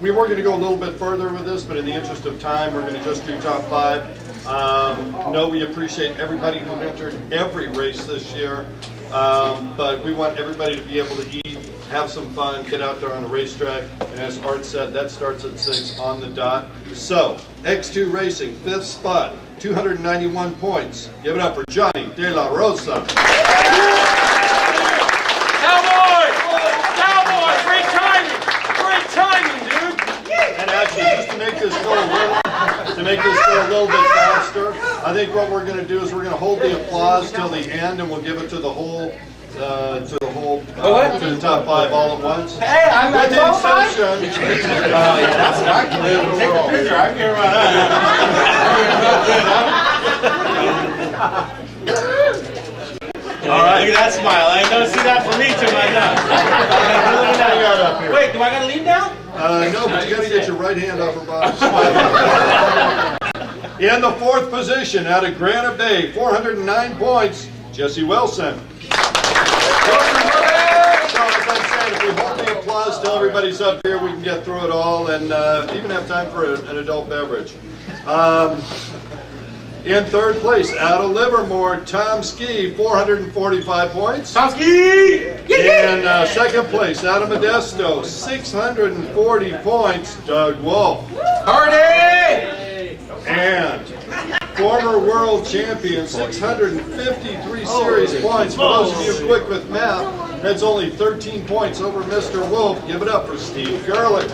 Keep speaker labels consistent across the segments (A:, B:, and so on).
A: we were going to go a little bit further with this, but in the interest of time, we're going to just do top 5. No, we appreciate everybody who entered every race this year, but we want everybody to be able to eat, have some fun, get out there on the racetrack, and as Art said, that starts at 6 on the dot. So, X2 Racing, 5th spot, 291 points. Give it up for Johnny De La Rosa.
B: Cowboy! Cowboy! Great timing! Great timing, dude!
A: And actually, just to make this go a little bit faster, I think what we're going to do is we're going to hold the applause till the end, and we'll give it to the whole, to the top 5 all at once.
B: Hey, I'm
A: With the
B: top 5?
A: exception.
B: That's what I can do. Take a picture. I care about that. All right. Look at that smile. I ain't gonna see that from me too much. Wait, do I gotta lean down?
A: No, but you got to get your right hand off her bottom. In the 4th position, out of Granite Bay, 409 points, Jesse Wilson. So, as I said, if we hold the applause till everybody's up here, we can get through it all and even have time for an adult beverage. In 3rd place, out of Livermore, Tom Ski, 445 points.
B: Tom Ski!
A: In 2nd place, out of Modesto, 640 points, Doug Wolf.
B: Hardy!
A: And former world champion, 653 series points. For those of you quick with math, that's only 13 points over Mr. Wolf. Give it up for Steve Gerlich.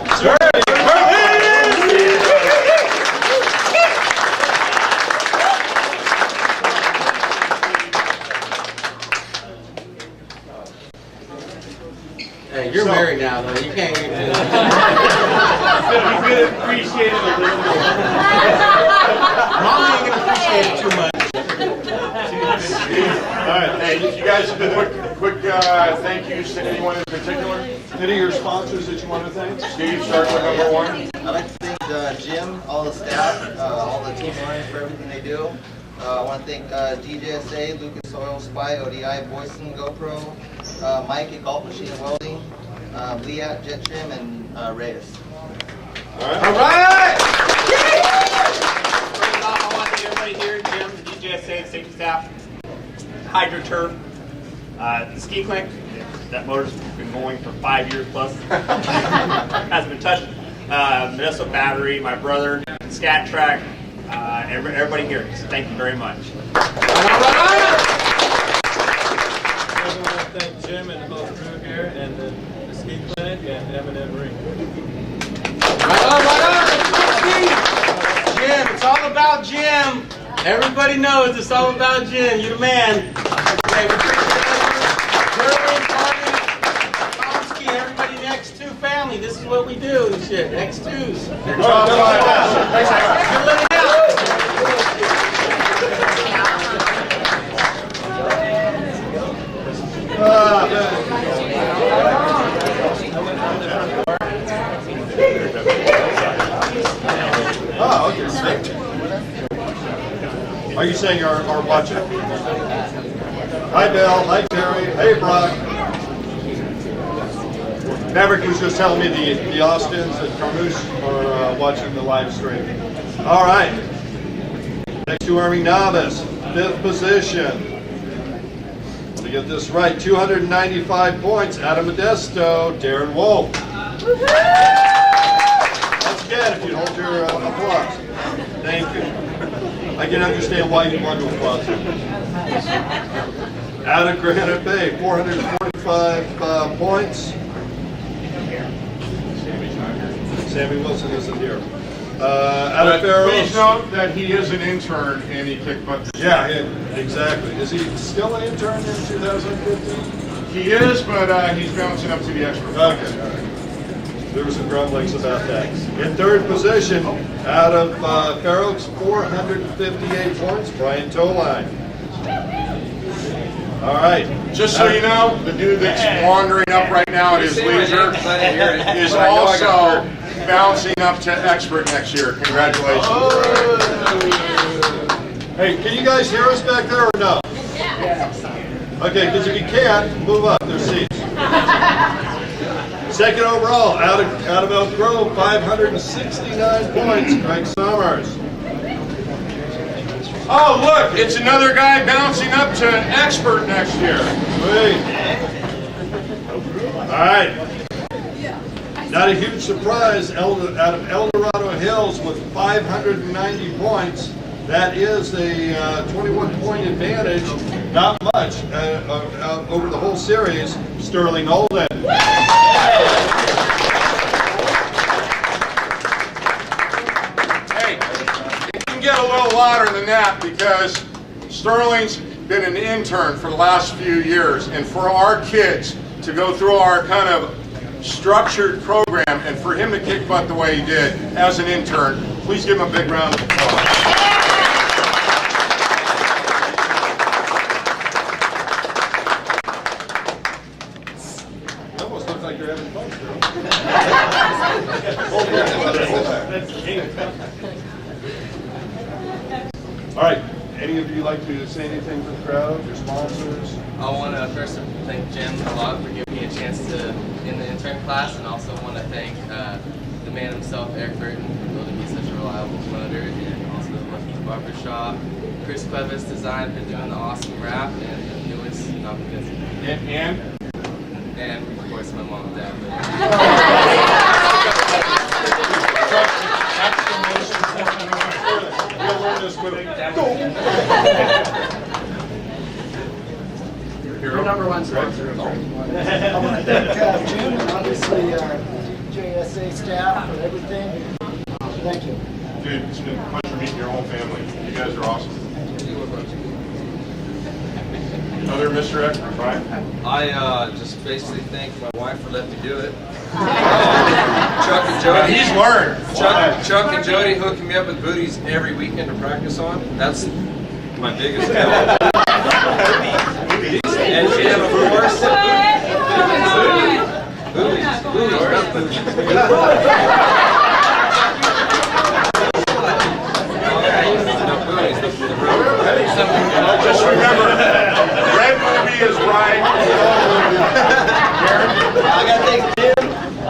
B: Hey, you're married now, though. You can't get it.
C: He's gonna appreciate it a little more.
B: Mama ain't gonna appreciate it too much.
C: All right, hey, you guys, quick thank yous to anyone in particular.
A: Any of your sponsors that you want to thank?
C: Steve, start with number 1.
D: I'd like to thank Jim, all the staff, all the team owners for everything they do. I want to thank DJSA, Lucas Oil, Spy, ODI, Boyson, GoPro, Mike at Golf Machine and Welding, Lee at Jet Trim, and Reyes.
A: All right.
B: All right!
E: First off, I want to thank everybody here, Jim, the DJSA, the safety staff, HydroTurf, the ski clinic. That motor's been going for 5 years plus. Hasn't been touched. Modesto Battery, my brother, Scat Track, everybody here. So thank you very much.
B: All right!
F: I want to thank Jim and the whole crew here, and the ski clinic, and M&M Ring.
B: Right on, right on! Jim, it's all about Jim. Everybody knows it's all about Jim. You're the man. Hey, we appreciate everyone. Tomsky, everybody in X2 family. This is what we do and shit. X2s. They're top 5. Good looking out.
A: Oh, okay. Are you saying are watching? Hi, Bill. Hi, Terry. Hey, Brock. Maverick was just telling me the Austins and Carmouche are watching the live stream. All right. Next to Army Novice, 5th position. To get this right, 295 points out of Modesto, Darren Wolf. Once again, if you hold your applause. Thank you. I can understand why you want to applaud him. Out of Granite Bay, 445 points. Sammy Wilson isn't here. Out of Farrell's.
C: Please note that he is an intern and he kicked butt.
A: Yeah, exactly. Is he still an intern in 2015?
C: He is, but he's bouncing up to the expert.
A: Okay, all right. There were some grumblings about that. In 3rd position, out of Fair Oaks, 458 points, Brian Toline. All right.
C: Just so you know, the dude that's wandering up right now at his leisure is also bouncing up to expert next year. Congratulations.
A: Oh. Hey, can you guys hear us back there or no? Yeah. Okay, because if you can't, move up. There's seats. Second overall, out of Elk Grove, 569 points, Greg Summers.
C: Oh, look, it's another guy bouncing up to expert next year.
A: Sweet. All right. Not a huge surprise, out of El Dorado Hills with 590 points. That is a 21-point advantage. Not much over the whole series. Sterling Olden.
C: Hey, it can get a little louder than that because Sterling's been an intern for the last few years, and for our kids to go through our kind of structured program and for him to kick butt the way he did as an intern, please give him a big round of applause.
A: You almost look like you're having fun, Sterling. All right. Any of you like to say anything for the crowd, your sponsors?
G: I want to first thank Jim a lot for giving me a chance to in the intern class, and also want to thank the man himself, Eric Burton, for building me such a reliable motor, and also Lucky's Barbershop, Chris Clevis Design for doing the awesome wrap, and the newest, not because, and of course my mom and dad.
A: You'll learn this with it.
H: Your number one sponsor. I want to thank Jim and obviously DJSA staff for everything. Thank you.
C: Dude, it's been a pleasure meeting your whole family. You guys are awesome. Other Mr. Expert, Brian?
I: I just basically thank my wife for letting me do it. Chuck and Jody.
C: He's learned.
I: Chuck and Jody hooking me up with booties every weekend to practice on. That's my biggest help. And Jim, of course.
C: Just remember, red movie is right.
J: I gotta thank Jim.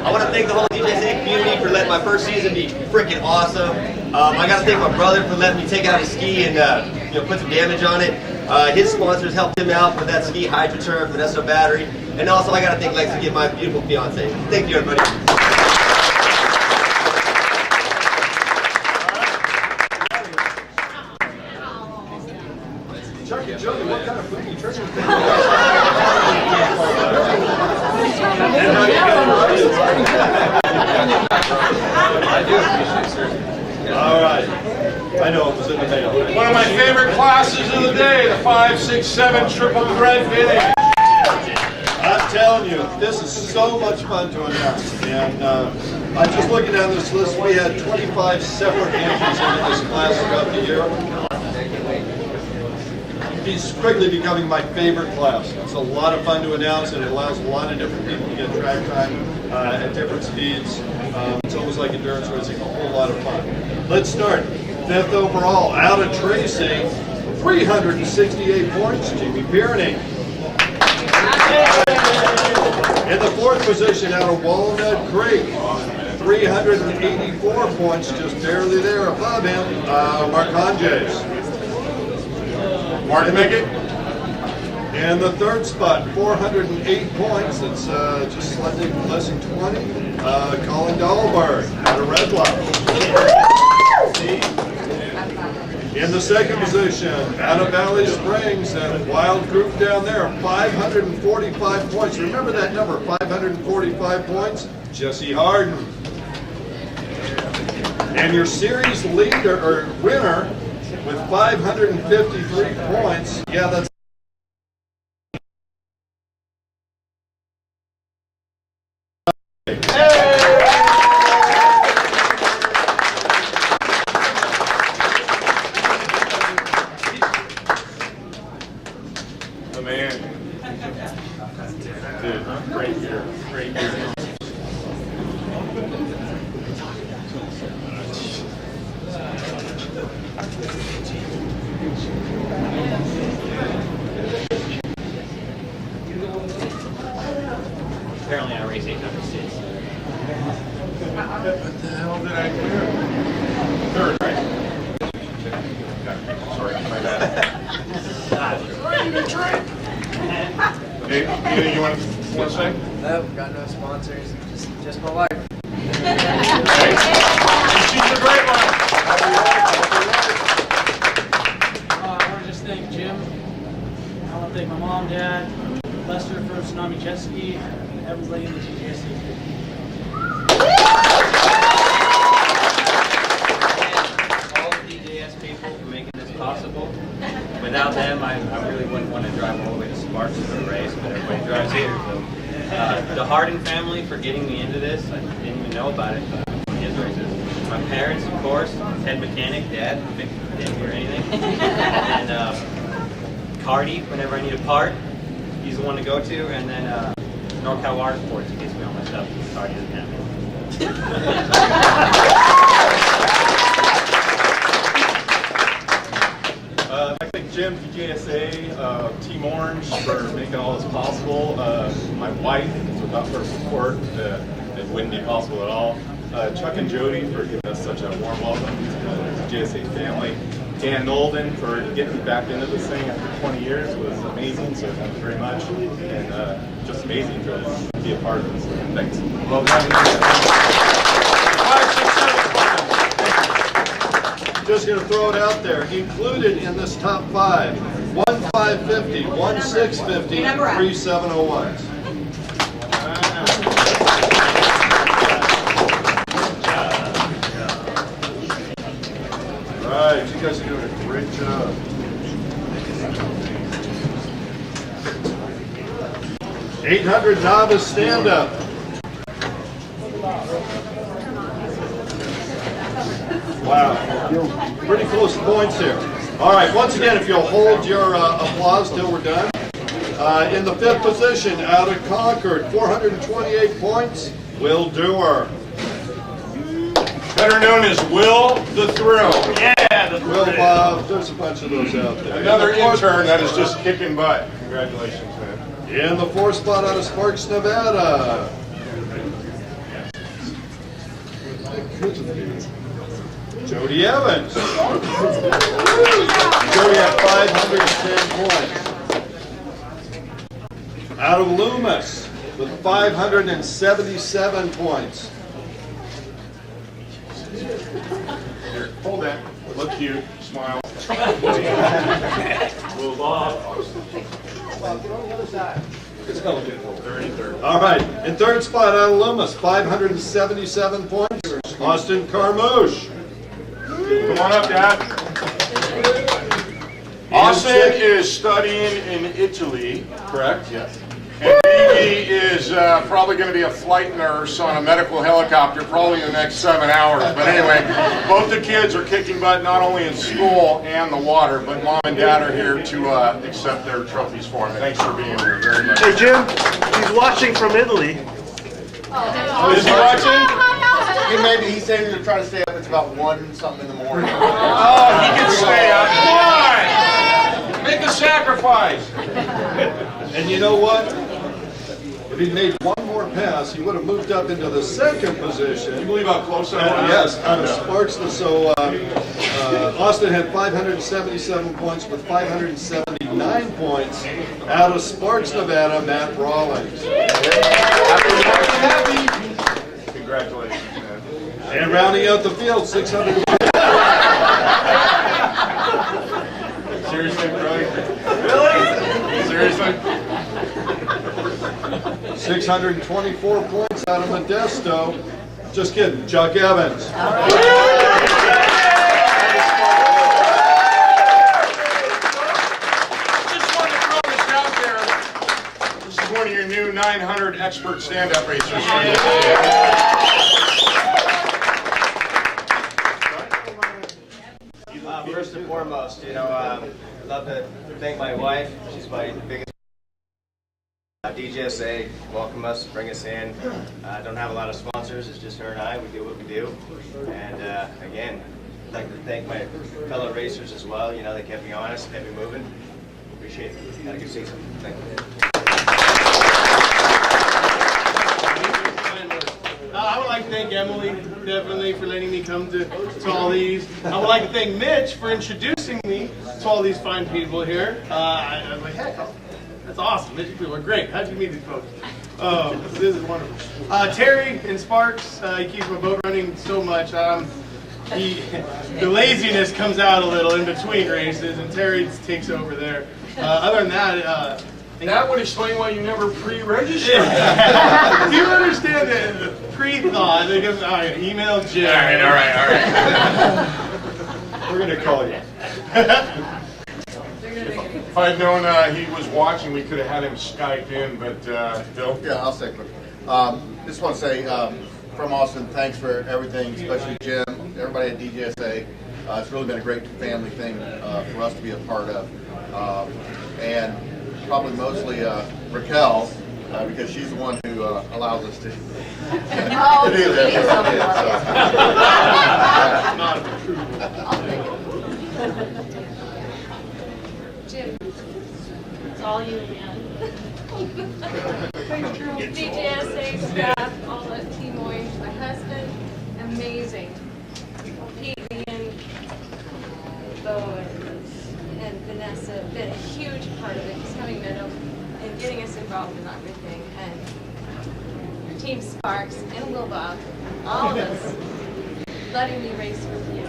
J: I want to thank the whole DJSA community for letting my first season be freaking awesome. I gotta thank my brother for letting me take out his ski and put some damage on it. His sponsors helped him out with that ski, HydroTurf, Vanessa battery, and also I gotta thank Lex to get my beautiful fiance. Thank you, everybody.
A: Chuck and Jody, what kind of food are you trying
I: I do appreciate it, sir.
A: All right. I know it was in the mail.
C: One of my favorite classes of the day, the 5, 6, 7 triple thread finish.
A: I'm telling you, this is so much fun to announce. And I'm just looking down this list. We had 25 separate entries into this class throughout the year. He's quickly becoming my favorite class. It's a lot of fun to announce, and it allows a lot of different people to get track time at different speeds. It's almost like endurance racing, a whole lot of fun. Let's start. 5th overall, out of Tracy, 368 points, Jimmy Pierny. In the 4th position, out of Walnut Creek, 384 points, just barely there above him, Mark Hanges.
C: Martin, make it.
A: In the 3rd spot, 408 points. It's just slightly less than 20. Colin Dahlberg out of Red Bluff. In the 2nd position, out of Valley Springs, that wild group down there, 545 points. Remember that number, 545 points? Jesse Harden. And your series leader or winner with 553 points. Yeah, that's
C: The man. Dude, great year. Great year.
E: Apparently I race 800 states.
C: What the hell did I clear? Third, right? Sorry, my bad. Hey, anything you want to say?
K: No, got no sponsors. Just my wife.
C: Hey, she's a great one.
L: I want to just thank Jim. I want to thank my mom, dad, Lester from Tsunami Jet Ski, and everybody in the DJSA.
B: All the DJS people for making this possible. Without them, I really wouldn't want to drive all the way to Sparks for a race, but everybody drives here. So, the Hardin family for getting me into this. I didn't even know about it. His races. My parents, of course, head mechanic, dad, didn't hear anything. And Cardi, whenever I need a part, he's the one to go to. And then NorCal Water Sports, he gets me all my stuff. Cardi doesn't have it.
F: I thank Jim, DJSA, Team Orange for making all this possible. My wife, without her support, it wouldn't be possible at all. Chuck and Jody for giving us such a warm welcome to the DJSA family. Dan Nolden for getting me back into this thing after 20 years was amazing, so thank you very much. And just amazing to be a part of this. Thanks.
C: Love having you.
A: Just going to throw it out there. Included in this top 5, 1,550, 1,650, 3,701s. All right, you guys are doing a great job. $800 novice stand-up. Wow, pretty close points here. All right, once again, if you'll hold your applause till we're done. In the 5th position, out of Concord, 428 points, Will Dewar.
C: Better known as Will the Thrill.
E: Yeah, the
A: Will Bob, there's a bunch of those out there.
C: Another intern that is just kicking butt. Congratulations, man.
A: In the 4th spot out of Sparks, Nevada. Jody Evans. Jody had 510 points. Out of Loomis with 577 points.
C: Here, hold that. Look cute. Smile.
E: Will Bob.
A: All right, in 3rd spot out of Loomis, 577 points. Austin Carmouche.
C: Come on up, Dad. Austin is studying in Italy, correct?
A: Yes.
C: And Phoebe is probably going to be a flight nurse on a medical helicopter probably in the next 7 hours. But anyway, both the kids are kicking butt not only in school and the water, but Mom and Dad are here to accept their trophies for them. Thanks for being here very much.
M: Hey Jim, he's watching from Italy.
C: Oh, is he watching?
D: Maybe he said he would try to stay up. It's about 1 something in the morning.
C: Oh, he can stay up. Come on! Make a sacrifice.
A: And you know what? If he made one more pass, he would have moved up into the 2nd position.
C: You believe how close that was?
A: Yes, out of Sparks. So Austin had 577 points with 579 points. Out of Sparks, Nevada, Matt Rawlings.
C: Congratulations, man.
A: And rounding out the field, 600.
C: Seriously, bro? Really? Seriously?
A: 624 points out of Modesto. Just kidding, Chuck Evans.
C: Just want to throw this out there. This is one of your new 900 expert stand-up racers.
J: First and foremost, I'd love to thank my wife. She's my biggest. DJSA, welcome us, bring us in. Don't have a lot of sponsors, it's just her and I. We do what we do. And again, I'd like to thank my fellow racers as well. They kept me honest, kept me moving. Appreciate it. Had a good season. Thank you.
E: I would like
N: like to thank Emily, definitely, for letting me come to all these. I would like to thank Mitch for introducing me to all these fine people here. I was like, heck, that's awesome. These people are great. How'd you meet these folks? This is wonderful. Terry and Sparks, he keeps my boat running so much. The laziness comes out a little in between races, and Terry takes over there. Other than that,
C: that would explain why you never pre-registered.
N: Do you understand the pre-thought? Because email Jim.
C: All right.
A: We're going to call you.
C: If I'd known he was watching, we could have had him Skype in, but Bill?
O: Yeah, I'll say quick. Just want to say, from Austin, thanks for everything, especially Jim, everybody at DJSA. It's really been a great family thing for us to be a part of. And probably mostly Raquel, because she's the one who allows us to, to do that.
P: Jim, it's all you, man. DJSA staff, all the Team Orange, my husband, amazing. Pete, Ian, Bo, and Vanessa, been a huge part of it, just having met them and getting us involved in everything. And Team Sparks and Lil Bob, all of us, letting me race with you.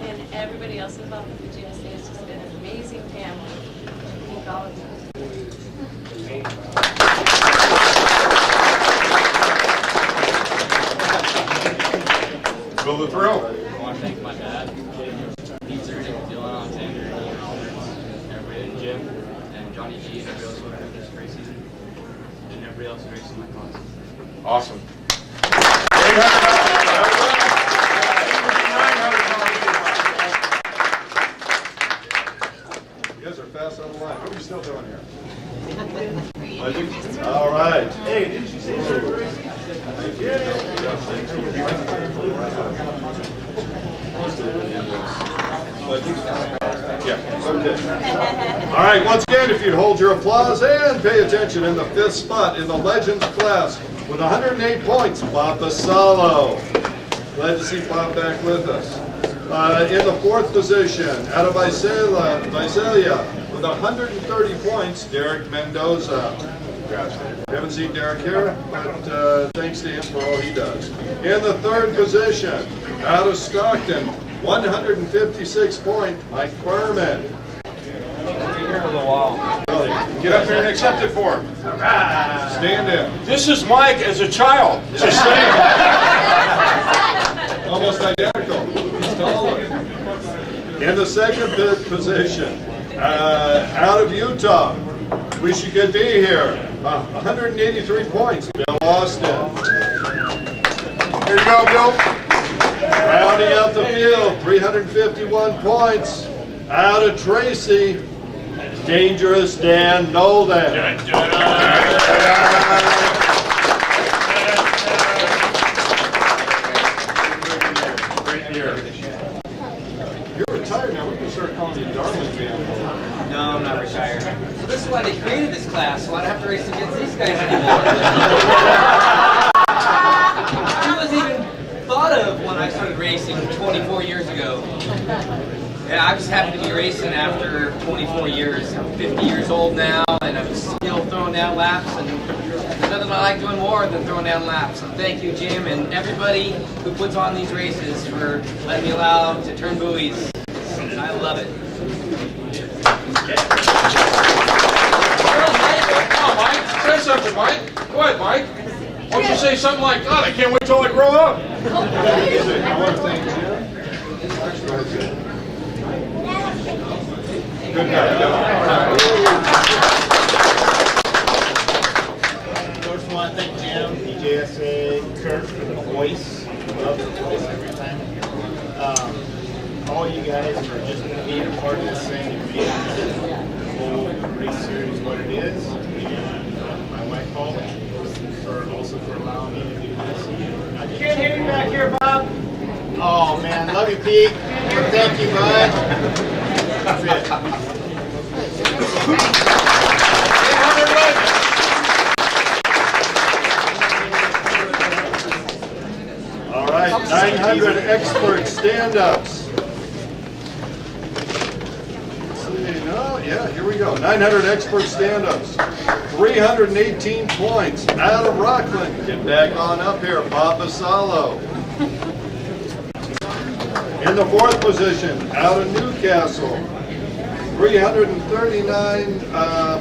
P: And everybody else involved with the DJSA has just been an amazing family. Thank all of you.
C: Bill the Thrill.
G: I want to thank my dad, Pete Zernick, Dylan Alexander, and Ian Roberts, everybody, and Jim, and Johnny G, and everybody else who had this great season, and everybody else who raced in my class.
C: Awesome.
A: You guys are fast on the line. What are we still doing here? All right. Hey, didn't you say Yeah, okay. All right, once again, if you'd hold your applause and pay attention, in the 5th spot in the Legends class with 108 points, Bob Basalo. Glad to see Bob back with us. In the 4th position, out of Visalia, with 130 points, Derek Mendoza. Haven't seen Derek here, but thanks to him for all he does. In the 3rd position, out of Stockton, 156 point, Mike Furman.
C: Get up here and accept it for him.
A: Stand in.
C: This is Mike as a child. Just saying.
A: Almost identical. In the 2nd position, out of Utah, wish you could be here. 183 points, Bill Austin.
C: Here you go, Bill.
A: Rounding out the field, 351 points, out of Tracy, Dangerous Dan Nolden. You're retired now. We can start calling you Darling Man.
Q: No, I'm not retired. So this is why they created this class, so I don't have to race against these guys anymore. He wasn't even thought of when I started racing 24 years ago. Yeah, I'm just happy to be racing after 24 years. I'm 50 years old now, and I'm still throwing down laps, and there's nothing I like doing more than throwing down laps. So thank you, Jim, and everybody who puts on these races for letting me allow to turn buoys. I love it.
C: Come on, Mike. Say something, Mike. Go ahead, Mike. Why don't you say something like, God, I can't wait till I grow up.
A: I want to thank Jim. Good guy.
R: First, I want to thank Jim, DJSA, Kurt for the voice. Love the voice every time. All you guys for just being a part of this thing and being the whole race series what it is. And my wife Paul for allowing me to do this. I can't hear you back here, Bob. Oh man, love you, Pete. Thank you, bud. That's it.
A: 900 expert stand-ups. No, yeah, here we go. 900 expert stand-ups. 318 points out of Rockland. Get back on up here, Bob Basalo. In the fourth position, out of Newcastle. 339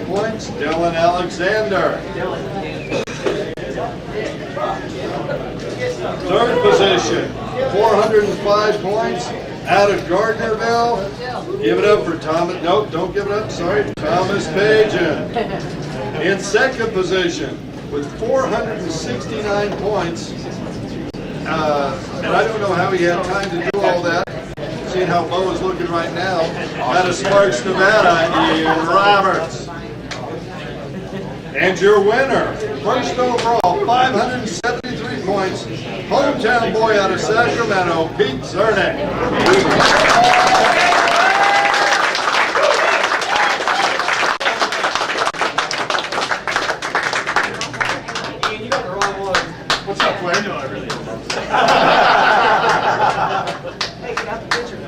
A: points, Dylan Alexander. Third position, 405 points, out of Gardnerville. Give it up for Thomas. Nope, don't give it up. Sorry, Thomas Pageon. In second position with 469 points, and I don't know how he had time to do all that. Seeing how Bo is looking right now, out of Sparks, Nevada, Ian Roberts. And your winner, first overall, 573 points, hometown boy out of Sacramento, Pete Zernick.
N: What's up, Blair? No, I really
H: Hey, get out the picture,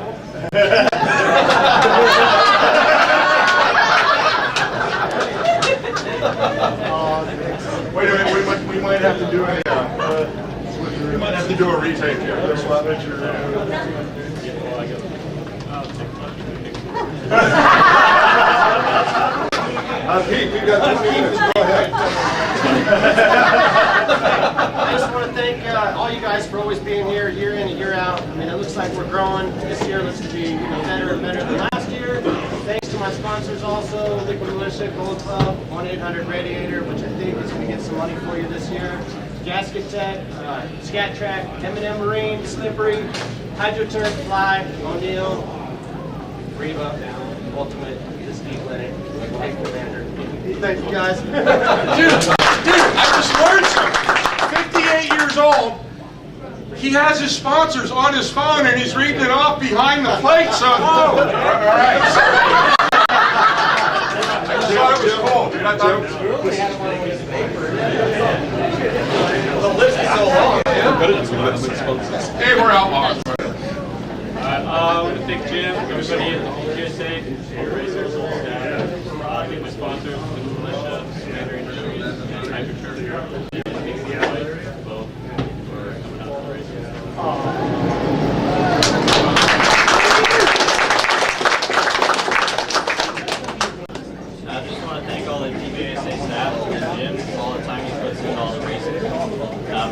C: Wait a minute, we might have to do a retake here.
A: Pete, we've got 20 minutes. Go ahead.
H: I just want to thank all you guys for always being here year in and year out. I mean, it looks like we're growing. This year looks to be better and better than last year. Thanks to my sponsors also, Liquid Militia, Gold Club, 1-800-Radiator, which I think is going to get some money for you this year. Gasket Tech, Scat Track, M&M Marine, Slippery, Hydroturf, Fly, O'Neill, Reba, Ultimate, the Ski Clinic, Tank Commander. Thank you guys.
C: Dude, I just learned something. 58 years old. He has his sponsors on his phone and he's reading it off behind the plate. So, all right. I just thought it was cool, dude. I thought it was cool.
J: The list is so long.
C: Hey, we're outlaws.
E: I want to thank Jim, everybody at the DJSA, racers, staff, the sponsors, the militia, Commander in Chief, and Hydroturf. Thanks to the allies, both, for coming out to the races. I just want to thank all the DJSA staff and Jim for all the time he puts in all the races.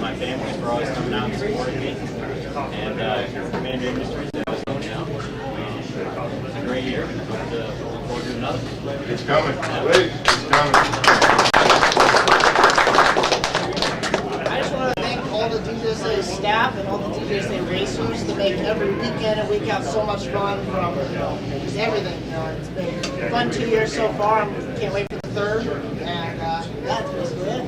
E: My family for always coming out and supporting me. And Commander Industries that was going out. It's a great year. Hope to look forward to another.
C: It's coming. Wait, it's coming.
H: I just want to thank all the DJSA staff and all the DJSA racers to make every weekend and week out so much fun from just everything. It's been fun 2 years so far. I can't wait for the third. And that's basically it.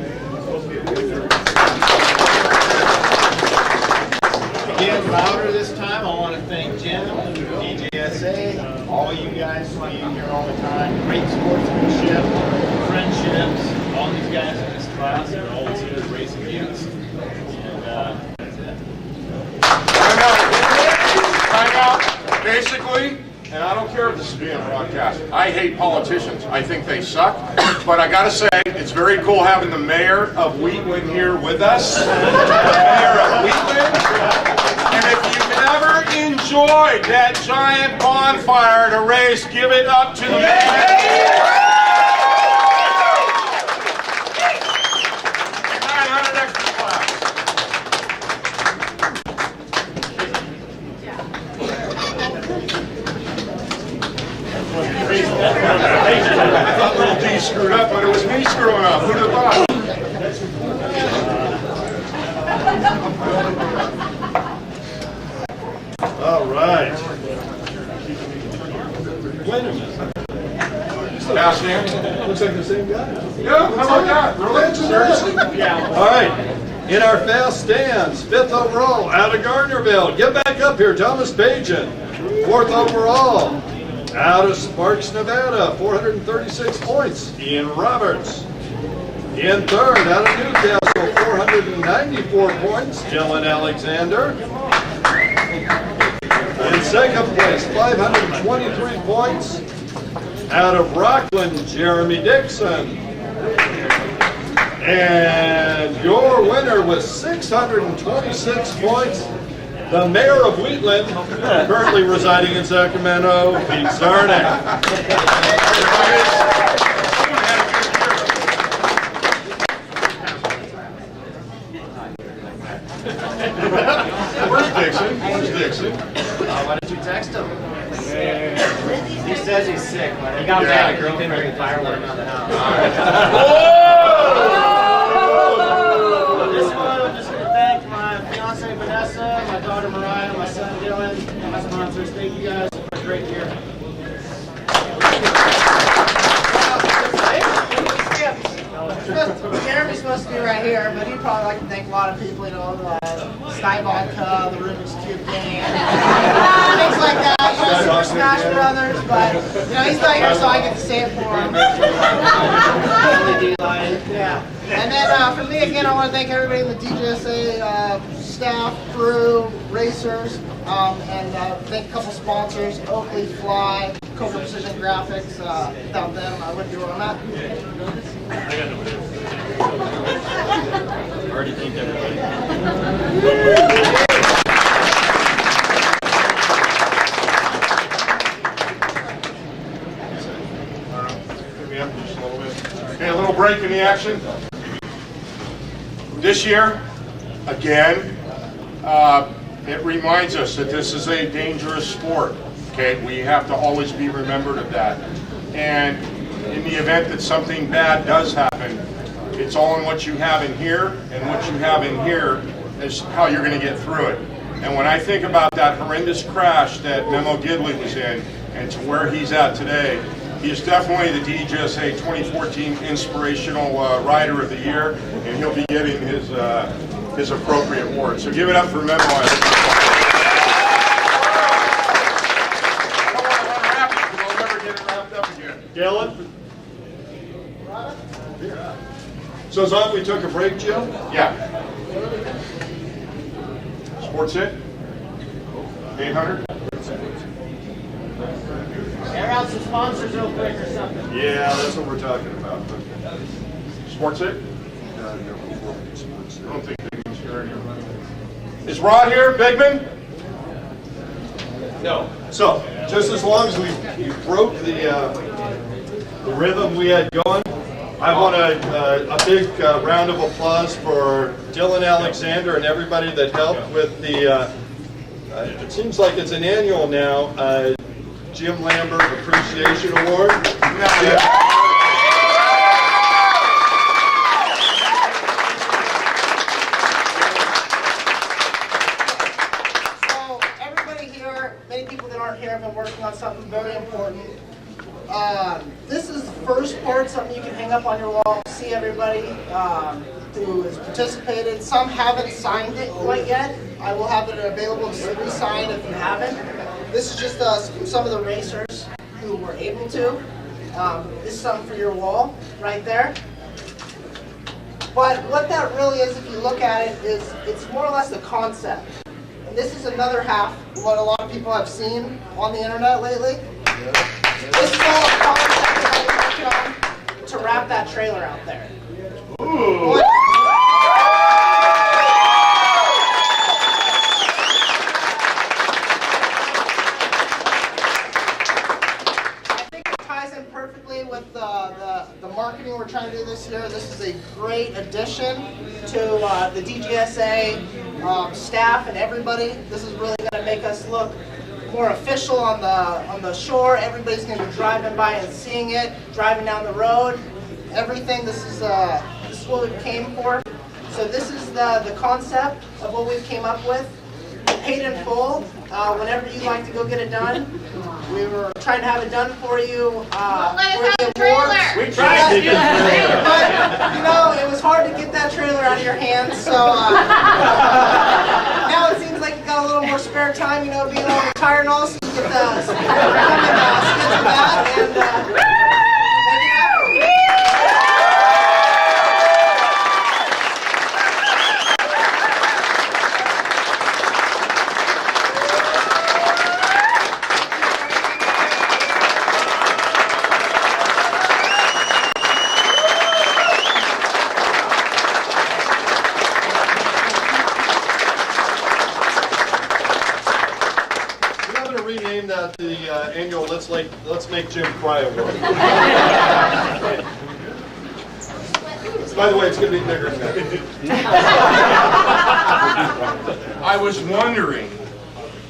R: Again, louder this time. I want to thank Jim, DJSA, all you guys being here all the time. Great sportsmanship, friendships. All these guys in this class are always here to race against. And that's it.
C: Time out. Basically, and I don't care if this is being broadcast, I hate politicians. I think they suck. But I gotta say, it's very cool having the mayor of Wheatland here with us. The mayor of Wheatland. And if you've ever enjoyed that giant bonfire to race, give it up to the mayor. 900 extra class. I thought little D screwed up, but it was me screwing up. Who'd have thought?
A: All right. Wait a minute.
C: Pass Dan.
A: Looks like the same guy.
C: Yeah, how about that? Really? Seriously? Yeah.
A: All right. In our fast stands, 5th overall, out of Gardnerville. Get back up here, Thomas Pageon. 4th overall, out of Sparks, Nevada, 436 points, Ian Roberts. In 3rd, out of Newcastle, 494 points, Dylan Alexander. 523 points. Out of Rockland, Jeremy Dixon. And your winner with 626 points, the mayor of Wheatland, currently residing in Sacramento, Pete Zarnik. Where's Dixon? Where's Dixon?
H: Why don't you text him? He says he's sick, but he got mad at girlfriend bringing fireworks around the house. This one, I'm just going to thank my fiance Vanessa, my daughter Mariah, my son Dylan, and my sponsors. Thank you guys for a great year.
K: Jeremy's supposed to be right here, but he'd probably like to thank a lot of people, you know, Sky Vodka, the Rubik's Cube game, things like that. You know, Super Smash Brothers, but, you know, he's not here, so I get to say it for him. LED light. Yeah. And then for me, again, I want to thank everybody in the DJSA staff, crew, racers, and thank a couple sponsors, Oakley, Fly, Cobra Precision Graphics. Without them, I wouldn't be where I'm at.
E: I got no idea. Already thanked everybody.
C: Okay, a little break in the action. This year, again, it reminds us that this is a dangerous sport. Okay, we have to always be remembered of that. And in the event that something bad does happen, it's all in what you have in here, and what you have in here is how you're going to get through it. And when I think about that horrendous crash that Memo Gidley was in, and to where he's at today, he is definitely the DJSA 2014 Inspirational Rider of the Year, and he'll be getting his appropriate award. So give it up for Memo. I don't want to unwrap it because I'll never get it wrapped up again.
A: Galen? So as long as we took a break, Jim?
C: Yeah. Sports It? 800?
H: Air out some sponsors real quick or something.
A: Yeah, that's what we're talking about.
C: Sports It? I don't think Bigman's here anymore. Is Rod here, Bigman?
A: No. So, just as long as we broke the rhythm we had going, I want a big round of applause for Dylan Alexander and everybody that helped with the, it seems like it's an annual now, Jim Lambert Appreciation Award.
K: So, everybody here, many people that aren't here have been working on something very important. This is the first part, something you can hang up on your wall, see everybody who has participated. Some haven't signed it quite yet. I will have it available to re-sign if you haven't. This is just some of the racers who were able to. This is something for your wall right there. But what that really is, if you look at it, is it's more or less the concept. And this is another half of what a lot of people have seen on the internet lately. This is all a concept that I'm working on to wrap that trailer out there. Ooh. I think it ties in perfectly with the marketing we're trying to do this year. This is a great addition to the DJSA staff and everybody. This is really going to make us look more official on the shore. Everybody's going to be driving by and seeing it, driving down the road, everything. This is what we came for. So this is the concept of what we came up with. Paid in full. Whenever you'd like to go get it done, we were trying to have it done for you for the awards.
E: We tried to get the trailer.
K: But, you know, it was hard to get that trailer out of your hands, so now it seems like you got a little more spare time, you know, being all retired and all, so you get the schedule that and make it happen.
A: name that the annual Let's Make Jim Cry Award. By the way, it's going to be bigger than that.
C: I was wondering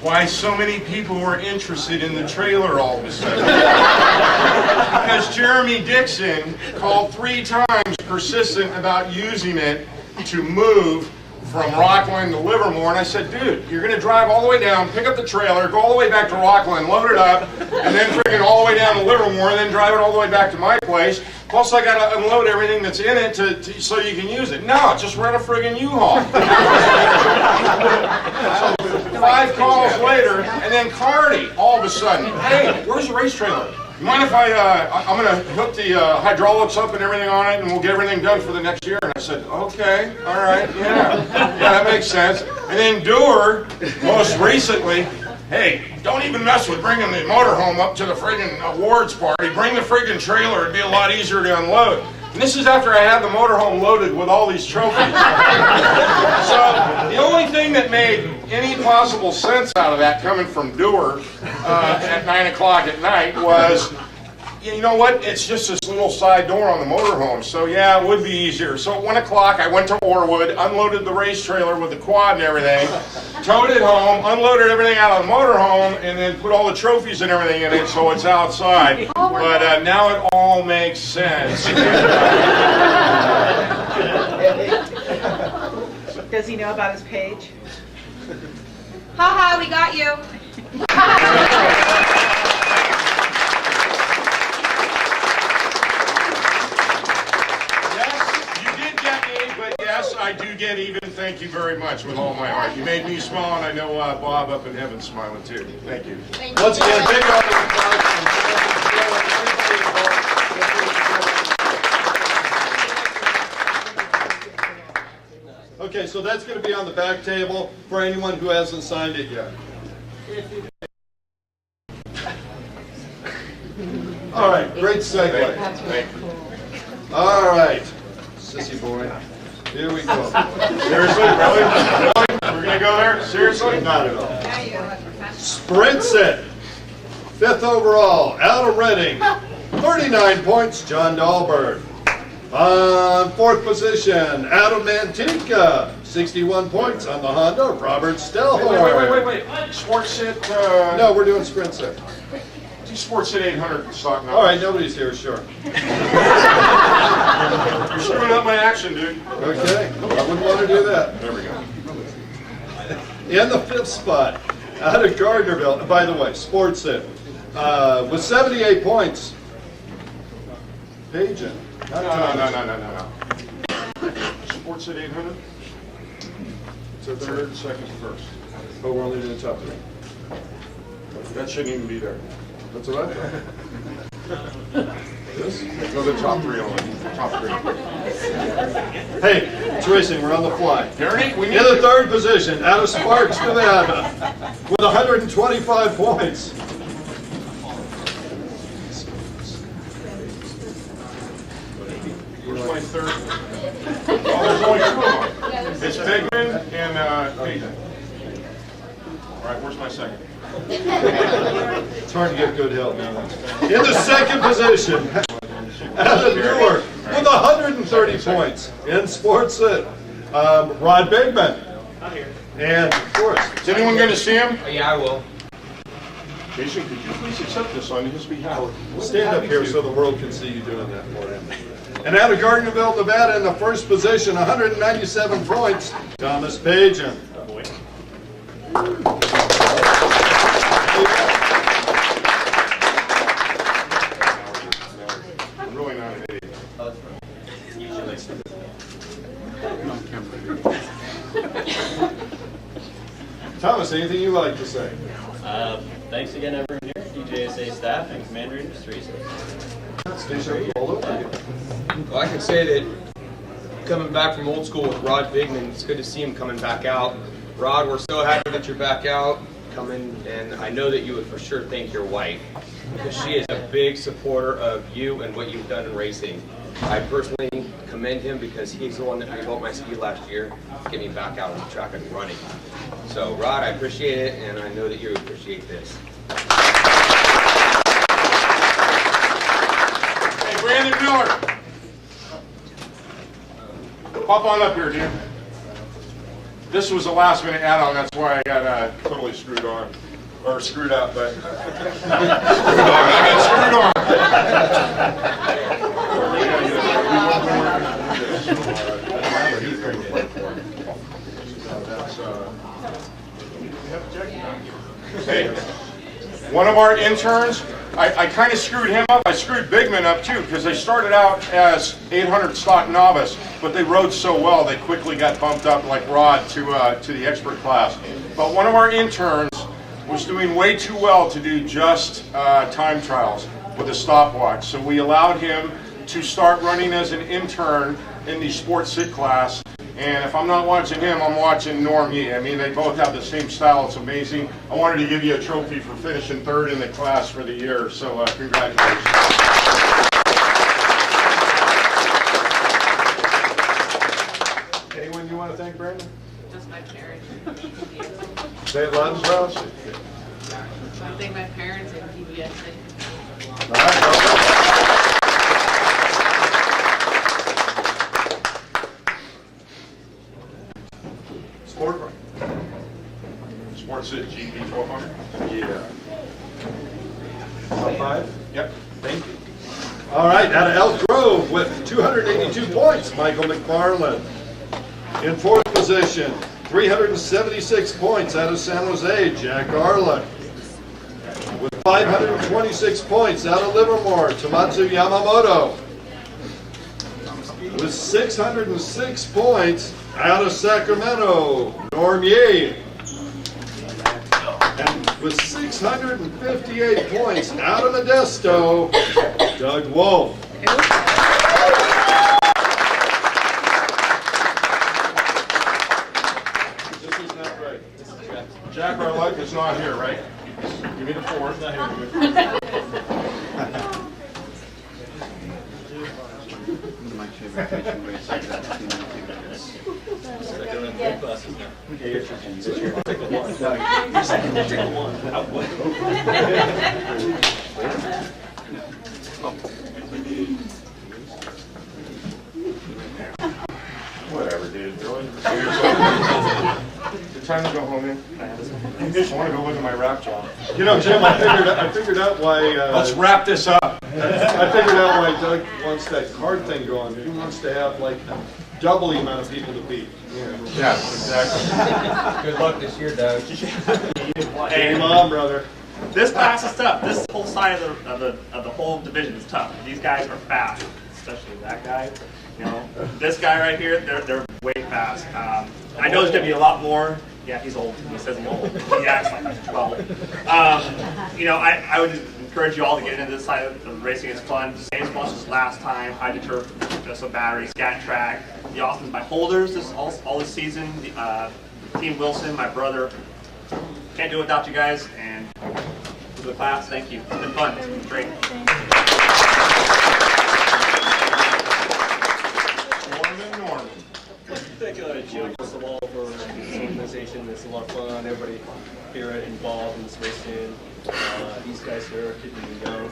C: why so many people were interested in the trailer all of a sudden. Because Jeremy Dixon called 3 times persistent about using it to move from Rockland to Livermore, and I said, dude, you're going to drive all the way down, pick up the trailer, go all the way back to Rockland, load it up, and then freaking all the way down to Livermore, and then drive it all the way back to my place. Plus, I got to unload everything that's in it so you can use it. No, just rent a friggin' U-Haul. So 5 calls later, and then Cardi, all of a sudden, hey, where's the race trailer? You mind if I'm going to hook the hydraulics up and everything on it, and we'll get everything done for the next year? And I said, okay, all right, yeah, that makes sense. And then Dewar, most recently, hey, don't even mess with bringing the motorhome up to the friggin' awards party. Bring the friggin' trailer, it'd be a lot easier to unload. And this is after I had the motorhome loaded with all these trophies. So the only thing that made any possible sense out of that coming from Dewar at 9 o'clock at night was, you know what, it's just this little side door on the motorhome. So yeah, it would be easier. So at 1 o'clock I went to Orwood, unloaded the race trailer with the quad and everything, towed it home, unloaded everything out of the motorhome, and then put all the trophies and everything in it so it's outside. But now it all makes sense.
S: Does he know about his page?
P: Haha, we got you.
C: Yes, I do get even. Thank you very much with all my heart. You made me smile, and I know Bob up in heaven's smiling too. Thank you.
A: Once again, big round of applause. Okay, so that's going to be on the back table for anyone who hasn't signed it yet. All right, great segue. All right, sissy boy. Here we go.
C: Seriously? Really? We're going to go there? Seriously?
A: Not at all. Sprint set. 5th overall, out of Reading. 39 points, John Dahlberg. On 4th position, out of Manteca. 61 points on the Honda, Robert Stelhorn.
C: Wait. Sports set?
A: No, we're doing sprint set.
C: Do Sports set 800 stock numbers.
A: All right, nobody's here, sure.
C: You're screwing up my action, dude.
A: Okay, I wouldn't want to do that.
C: There we go.
A: In the 5th spot, out of Gardnerville, by the way, sports set, with 78 points, Pageant.
C: No. Sports at 800? It's a third, second, first.
A: Oh, we're only doing top 3.
C: That shouldn't even be there.
A: That's what I thought.
C: This? No, the top 3 only. Top 3.
A: Hey, it's racing. We're on the fly.
C: Gary, we
A: In
C: need
A: the 3rd position, out of Sparks, Nevada, with 125 points.
C: Where's my 3rd? Oh, there's only 2 of them. It's Bigman and Peyton. All right, where's my 2nd?
A: It's hard to get good help now. In the 2nd position, out of Newark, with 130 points in sports set, Rod Bigman. And of course,
C: is anyone going to see him?
Q: Yeah, I will.
C: Jason, could you please accept this on his behalf?
A: stand up here so the world can see you doing that for him. And out of Gardnerville, Nevada, in the 1st position, 197 points, Thomas Pageant.
C: I'm really not an idiot.
A: Thomas, anything you'd like to say?
T: Thanks again, everyone here, DJSA staff and Commander Industries.
I: Well, I can say that coming back from old school with Rod Bigman, it's good to see him coming back out. Rod, we're so happy that you're back out, coming, and I know that you would for sure thank your wife, because she is a big supporter of you and what you've done in racing. I personally commend him because he's the one that rebuilt my ski last year to get me back out on the track and running. So, Rod, I appreciate it, and I know that you appreciate this.
C: Brandon Miller. Pop on up here, dude. This was a last minute add-on, that's why I got totally screwed on. Or screwed up, but. Screwed on. I got Hey, one of our interns, I kind of screwed him up. I screwed Bigman up too, because they started out as 800 stock novice, but they rode so well they quickly got bumped up like Rod to the expert class. But one of our interns was doing way too well to do just time trials with a stopwatch, so we allowed him to start running as an intern in the sports sit class. And if I'm not watching him, I'm watching Norm Yee. I mean, they both have the same style. It's amazing. I wanted to give you a trophy for finishing third in the class for the year. So congratulations.
A: Anyone you want to thank, Brandon?
U: Just my parents.
A: Say it loud and proud.
U: I want to thank my parents and DJSA.
A: All right, well,
C: Sports at GP 1200?
A: Yeah. Top 5?
C: Yep.
A: Thank you. All right, out of Elk Grove with 282 points, Michael McFarland. In fourth position, 376 points out of San Jose, Jack Garland. With 526 points out of Livermore, Tomatsu Yamamoto. With 606 points out of Sacramento, Norm Yee. And with 658 points out of Modesto, Doug Wolf. This is not right.
C: Jack, our luck is not here, right? Give me the 4. Not here.
B: My favorite race. Second and third classes now. Okay, your turn. Take the 1. You're second. Take the 1.
C: Whatever, dude. Really? It's time to go home, man. I want to go look at my rap job.
A: You know, Jim, I figured out why.
C: Let's wrap this up.
A: I figured out why Doug wants that card thing going. He wants to have like double the amount of people to beat.
C: Yes, exactly.
I: Good luck this year, Doug.
A: Game on, brother.
E: This class is tough. This whole side of the whole division is tough. These guys are fast, especially that guy. You know, this guy right here, they're way fast. I know there's gonna be a lot more. Yeah, he's old. He says he's old. He acts like he's 12. You know, I would encourage you all to get into this side of racing. It's fun. Same sponsors as last time. Hydro Turf, JSO Battery, Scat Track. The Austin's my holders all this season. Team Wilson, my brother. Can't do it without you guys. And to the class, thank you. It's been fun. It's been great.
C: Norman.
T: Thank you, Jim, first of all, for this organization. It's a lot of fun. Everybody here involved in this racing. These guys here are keeping me young.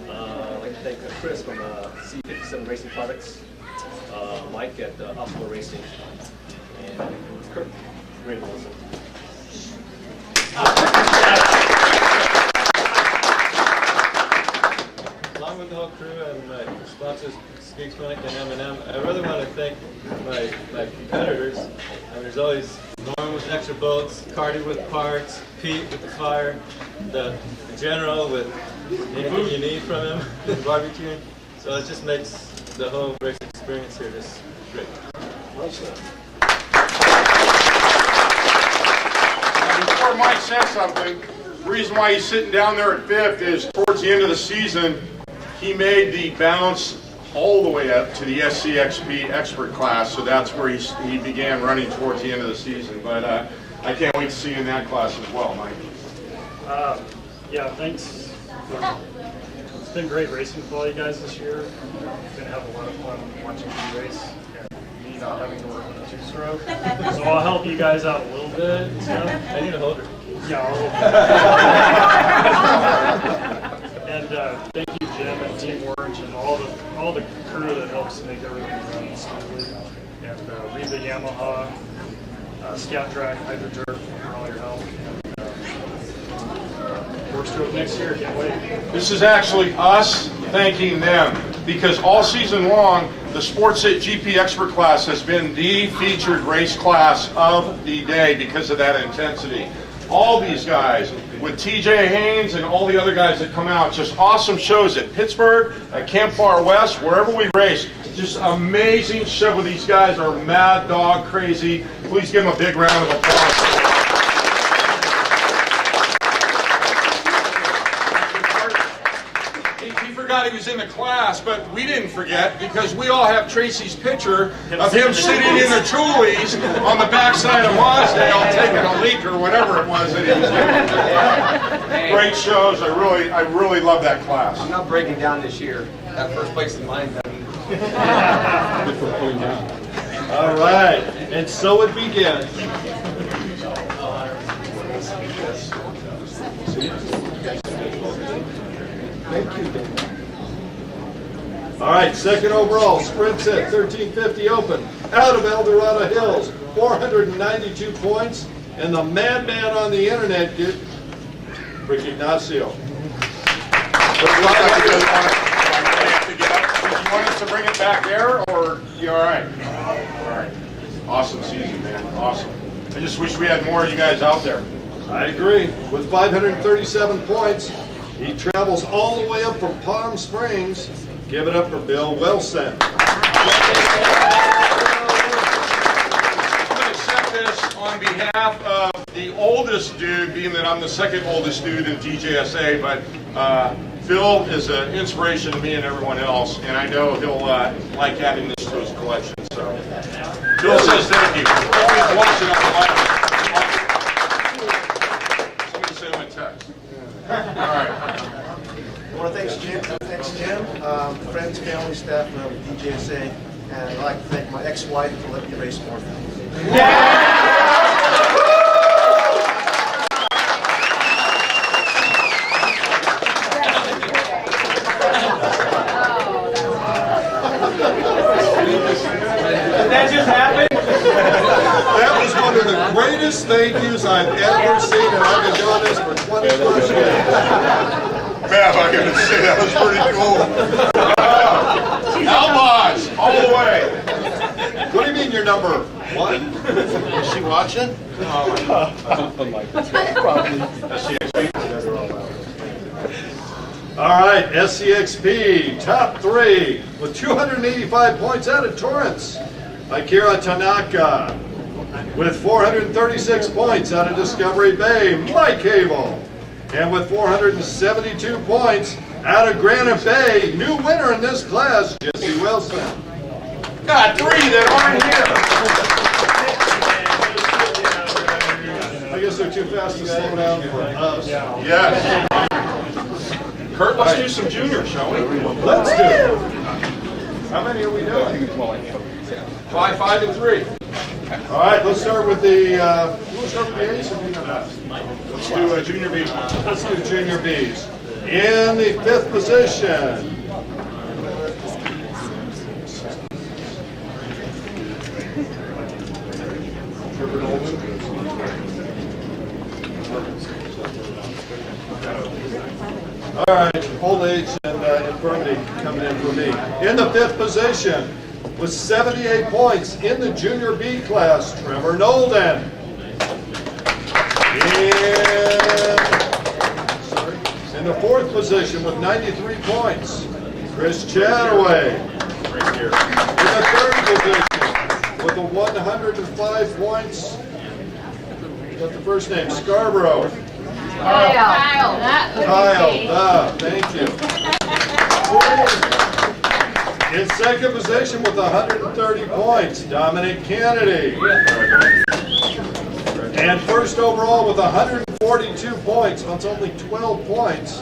T: I'd like to thank Chris from C57 Racing Products, Mike at Optimal Racing, and Kurt. Great Wilson. Along with the whole crew and my sponsors, Ski Clinic and M&M, I really want to thank my competitors. There's always Norm with extra boats, Cardi with parts, Pete with the fire, the General with anything you need from him, barbecuing. So it just makes the whole race experience here just great.
C: Before Mike says something, the reason why he's sitting down there at 5th is towards the end of the season, he made the bounce all the way up to the SCXP expert class, so that's where he began running towards the end of the season. But I can't wait to see you in that class as well, Mike.
V: Yeah, thanks. It's been great racing with all you guys this year. Gonna have a lot of fun watching you race. And me not having to work with a 2-stroke. So I'll help you guys out a little bit and stuff.
T: I need a holder.
V: Yeah, I'll and thank you, Jim. M&M and Team Orange and all the crew that helps make everything run smoothly. And Reba Yamaha, Scout Track, HydroTurf for all your help. And work stroke next year. Can't wait.
C: This is actually us thanking them, because all season long, the Sports at GP Expert class has been the featured race class of the day because of that intensity. All these guys, with TJ Haynes and all the other guys that come out, just awesome shows at Pittsburgh, at Camp Far West, wherever we race. Just amazing show. These guys are mad dog crazy. Please give them a big round of applause. He forgot he was in the class, but we didn't forget because we all have Tracy's picture of him sitting in the Julies on the backside of Mosdale taking a leak or whatever it was that he was doing. Great shows. I really love that class.
I: I'm not breaking down this year. That first place is mine.
A: All right, and so it begins. Thank you. All right, second overall, sprint set, 1350 open, out of El Dorado Hills, 492 points, and the madman on the internet, Rick Ignacio.
C: Do you want us to bring it back there, or you all right? All right. Awesome season, man. Awesome. I just wish we had more of you guys out there.
A: I agree. With 537 points, he travels all the way up from Palm Springs. Give it up for Bill Wilson.
C: I'm going to set this on behalf of the oldest dude, being that I'm the second oldest dude in DJSA, but Phil is an inspiration to me and everyone else, and I know he'll like adding this to his collection. So, Phil says thank you. Always watching on the live. Somebody send him a text. All right.
F: I want to thank Jim, friends, family, staff of DJSA, and I'd like to thank my ex-wife for letting me race more.
N: That just happened?
A: That was one of the greatest thank yous I've ever seen, and I've been doing this for 20 plus years.
C: Man, I gotta say, that was pretty cool. Outlaws, all the way.
A: What do you mean you're number one?
F: Is she watching?
A: All right, SCXP, top three, with 285 points out of Torrance. Akira Tanaka, with 436 points out of Discovery Bay, Mike Cable. And with 472 points out of Granite Bay, new winner in this class, Jesse Wilson.
C: Got three that
A: I guess they're too fast to slow down for us.
C: Yes. Kurt, let's do some juniors, shall we?
A: Let's do it. How many are we doing?
C: 5, 5, and 3.
A: All right, let's start with the, let's start with the A's or
C: Let's do junior B's.
A: Let's do junior B's. In the 5th position. All right, old age and infirmity coming in for me. In the 5th position, with 78 points in the junior B class, Trevor Nolden. In the 4th position with 93 points, Chris Chataway.
C: Right here.
A: In the 3rd position with a 105 points, what's the first name? Scarborough.
P: Kyle.
A: Kyle, thank you. In 2nd position with 130 points, Dominic Kennedy. And 1st overall with 142 points, that's only 12 points,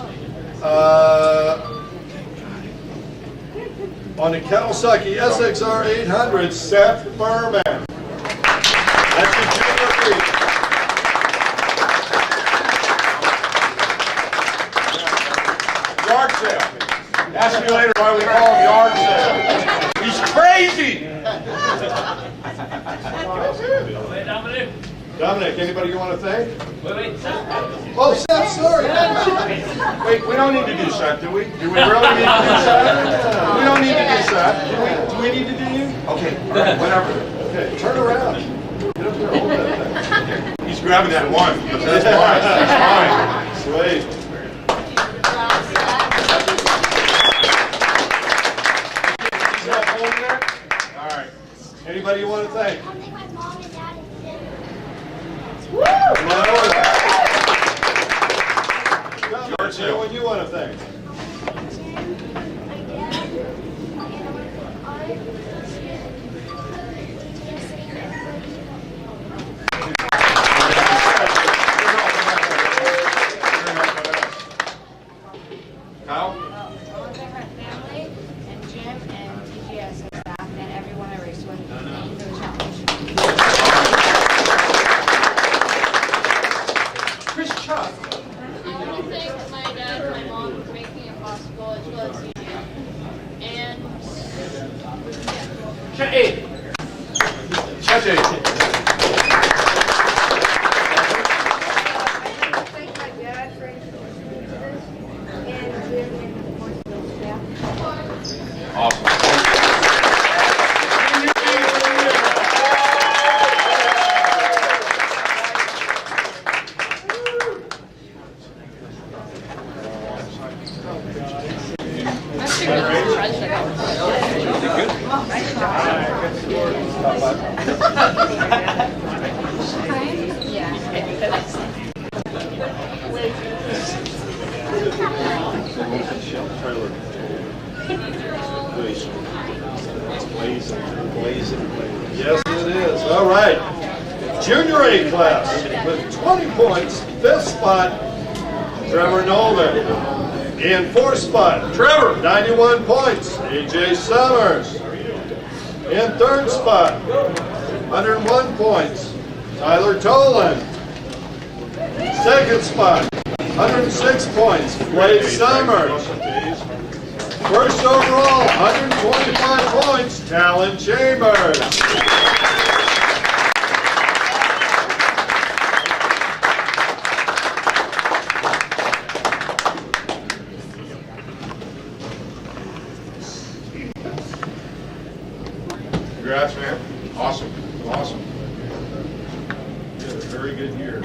A: on the Kawasaki SXR 800, Seth Furman. That's the junior beat.
C: Yard sale. Ask me later why we call him yard sale. He's crazy.
A: Dominic, anybody you want to thank?
Q: Wait,
A: Oh, Seth, sorry.
C: Wait, we don't need to do Seth, do we? Do we really need to do Seth? We don't need to do Seth. Do we need to do you? Okay, all right, whatever.
A: Okay, turn around. Get up there, hold that thing.
C: He's grabbing that one. That's mine. That's mine.
A: Sweet. He's not holding that? All right. Anybody you want to thank?
L: I think my mom and dad and Tim.
A: Come on over there. Dominic, anyone you want to thank?
C: Kyle?
L: I want to thank my family and Jim and DJSA staff and everyone I raced with. Thank you for the challenge.
C: Chris Chuck.
L: I want to thank my dad and my mom for making it possible, as well as DJ. And
C: Chet.
L: thank my dad for introducing me to this, and Jim and of course the staff.
C: Awesome.
A: Yes, it is. All right. Junior A class with 20 points. Fifth spot, Trevor Nolan. In fourth spot, Trevor, 91 points. AJ Summers. In third spot, 101 points. Tyler Tolan. Second spot, 106 points. Blaze Summers. First overall, 125 points. Talon Chambers.
C: Congrats, man. Awesome. Awesome.
A: You had a very good year.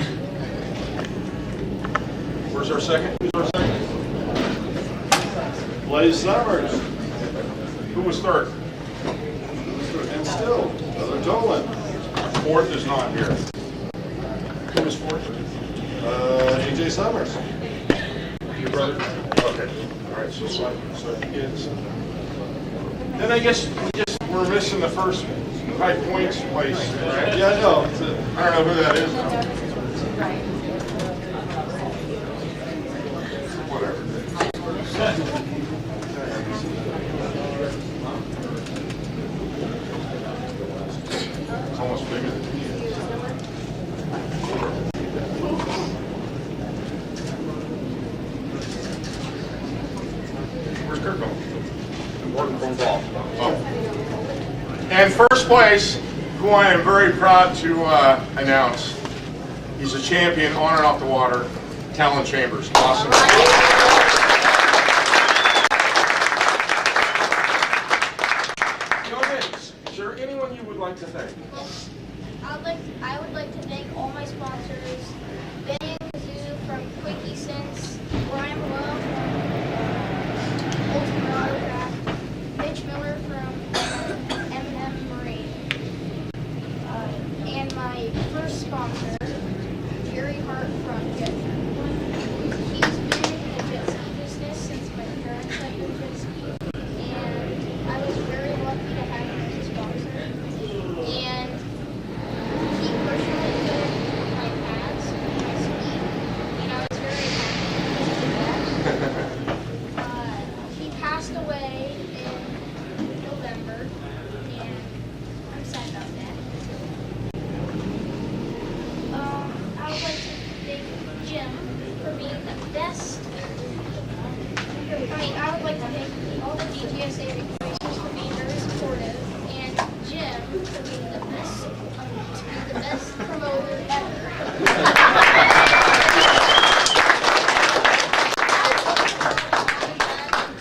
C: Where's our second? Who's our second?
A: Blaze Summers.
C: Who was third?
A: And still, Tyler Tolan.
C: Fourth is not here. Who was fourth?
A: AJ Summers.
C: Your brother? Okay. All right, so kids. Then I guess we're missing the first high points place, right?
A: Yeah, I know.
C: I don't know who that is though. Whatever. It's almost bigger than he is. Where's Kirk going? Working from golf. Oh. And first place, who I am very proud to announce, he's a champion on and off the water, Talon Chambers. Awesome. Is there anyone you would like to thank?
L: I would like to thank all my sponsors, Bang Zoo from Quickie Sense, Brian Lowe from Ultimate Autograph, Mitch Miller from M&M Marine, and my first sponsor, Jerry Hart from Jet Ski. He's been in the jet ski business since my parents had been jet ski, and I was very lucky to have him as a sponsor. And he personally put my pads on my ski, and I was very happy to do that. He passed away in November, and I'm sad about that. I would like to thank Jim for being the best. I would like like to thank all the DJSA racers for being very supportive, and Jim for being the best promoter ever.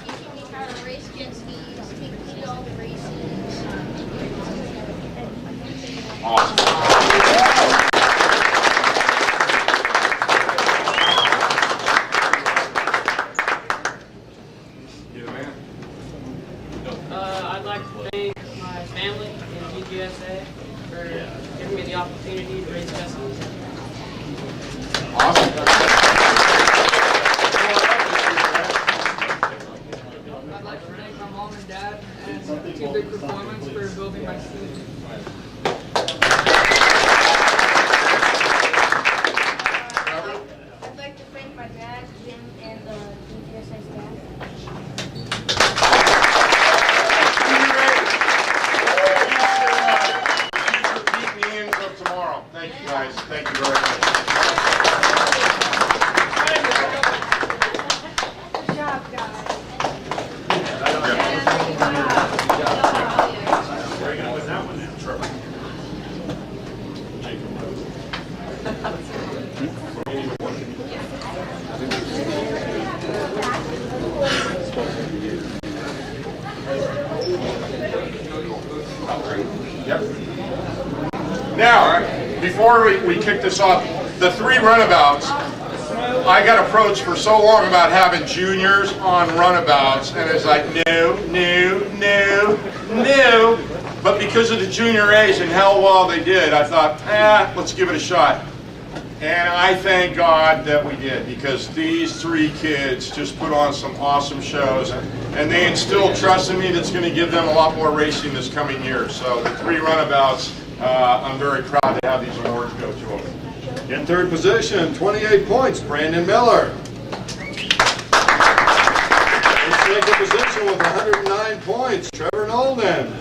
L: Teaching me how to race jet skis, taking me to all the races.
D: I'd like to thank my family in DJSA for giving me the opportunity to race jet skis. I'd like to thank my mom and dad and Team Big Performance for building my ski.
L: I'd like to thank my dad, Jim, and the DJSA staff.
C: Keep me in until tomorrow. Thank you guys. Thank you very much.
L: Good job, guys.
C: Yep. Now, before we kick this off, the 3 runabouts, I got approached for so long about having juniors on runabouts, and it's like, no. But because of the junior A's and how well they did, I thought, let's give it a shot. And I thank God that we did, because these 3 kids just put on some awesome shows, and they instilled trust in me that's going to give them a lot more racing this coming year. So the 3 runabouts, I'm very proud to have these awards go to them.
A: In third position, 28 points, Brandon Miller. In second position with 109 points, Trevor Nolden.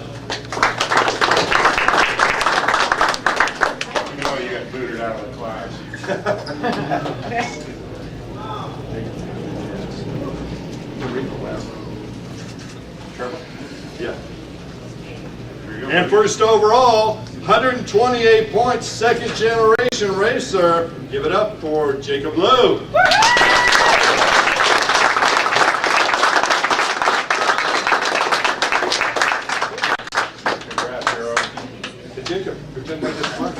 C: You know you got booted out of the class. Trevor?
A: Yeah. And first overall, 128 points, second generation racer. Give it up for Jacob Lowe.
C: Congrats, Hero.
A: Hey, Jacob, pretend like this one.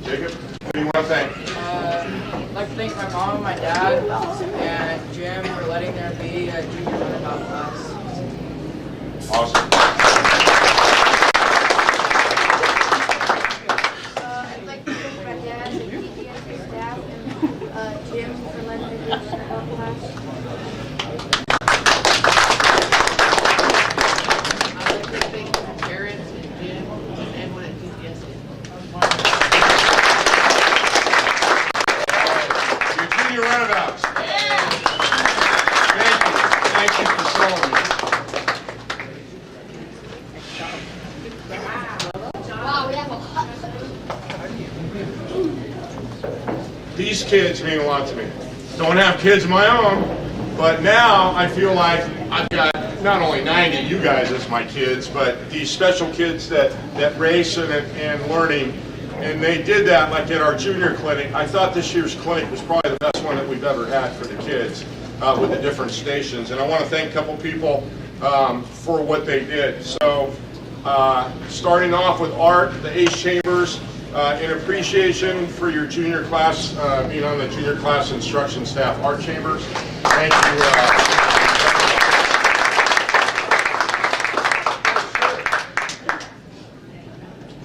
C: Jacob, who do you want to thank?
D: I'd like to thank my mom and my dad and Jim for letting there be a junior runabout class.
C: Awesome.
L: I'd like to thank my dad, the DJSA staff, and Jim for letting me do the runabout class.
D: I'd like to thank my parents and Jim and everyone at DJSA.
C: Your junior runabouts. Thank you for showing me.
L: Wow, we have a lot.
C: These kids mean a lot to me. Don't have kids of my own, but now I feel like I've got not only 90 you guys as my kids, but these special kids that race and learning, and they did that like at our junior clinic. I thought this year's clinic was probably the best one that we've ever had for the kids with the different stations, and I want to thank a couple people for what they did. So starting off with Art, the Ace Chambers, in appreciation for your junior class, being on the junior class instruction staff, Art Chambers, thank you.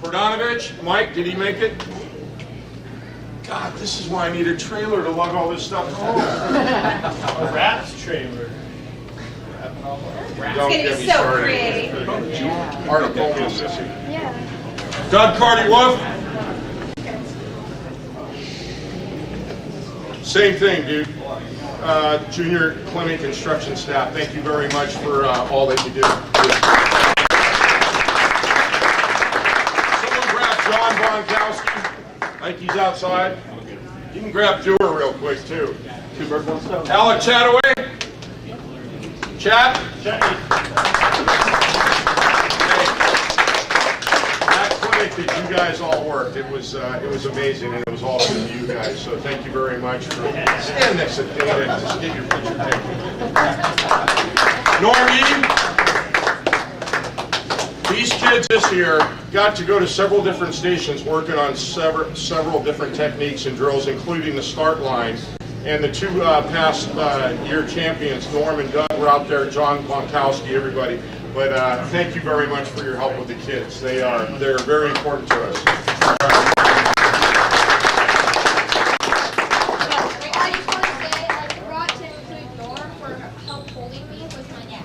C: Pordanovich, Mike, did he make it? God, this is why I need a trailer to lug all this stuff home.
V: A wraps trailer.
C: Don't get me started. Art told me a sissy. Doug Carty Wolf. Same thing, dude. Junior clinic instruction staff, thank you very much for all that you do. Someone grab John Bonkowski. I think he's outside. You can grab Dewar real quick, too. Alec Chataway. Chat. That clinic that you guys all worked, it was amazing, and it was all for you guys. So thank you very much for stand next to Dana and just get your picture taken. Normie. These kids this year got to go to several different stations working on several different techniques and drills, including the start line. And the two past year champions, Norm and Doug, were out there, John Bonkowski, everybody. But thank you very much for your help with the kids. They're very important to us.
L: I just want to say I forgot to include Norm for help holding me with my dad.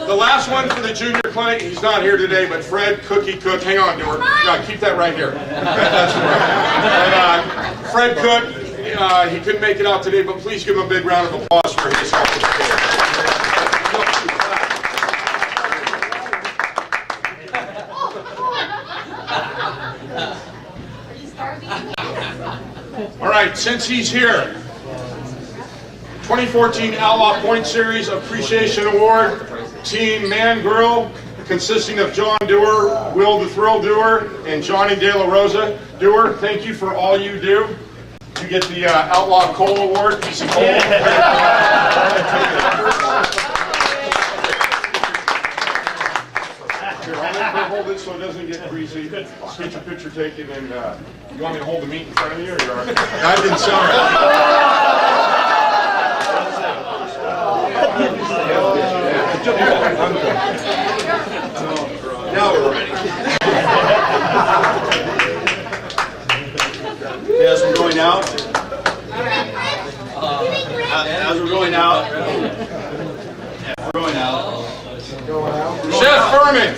C: The last one for the junior clinic, he's not here today, but Fred Cookie Cook, hang on, Dewar. Yeah, keep that right here. That's right. And, Fred Cook, he couldn't make it out today, but please give him a big round of applause for his help with the kids. All right, since he's here, 2014 Outlaw Point Series Appreciation Award, Team Man Girl, consisting of John Dewar, Will the Thrill Dewar, and Johnny De La Rosa Dewar. Thank you for all you do. You get the Outlaw Coal Award, piece of coal. Here, hold it so it doesn't get greasy. Let's get your picture taken, and you want me to hold the meat in front of you, or you're all right? That didn't sound right. Now we're ready.
M: As we're going out,
C: Chef Furman.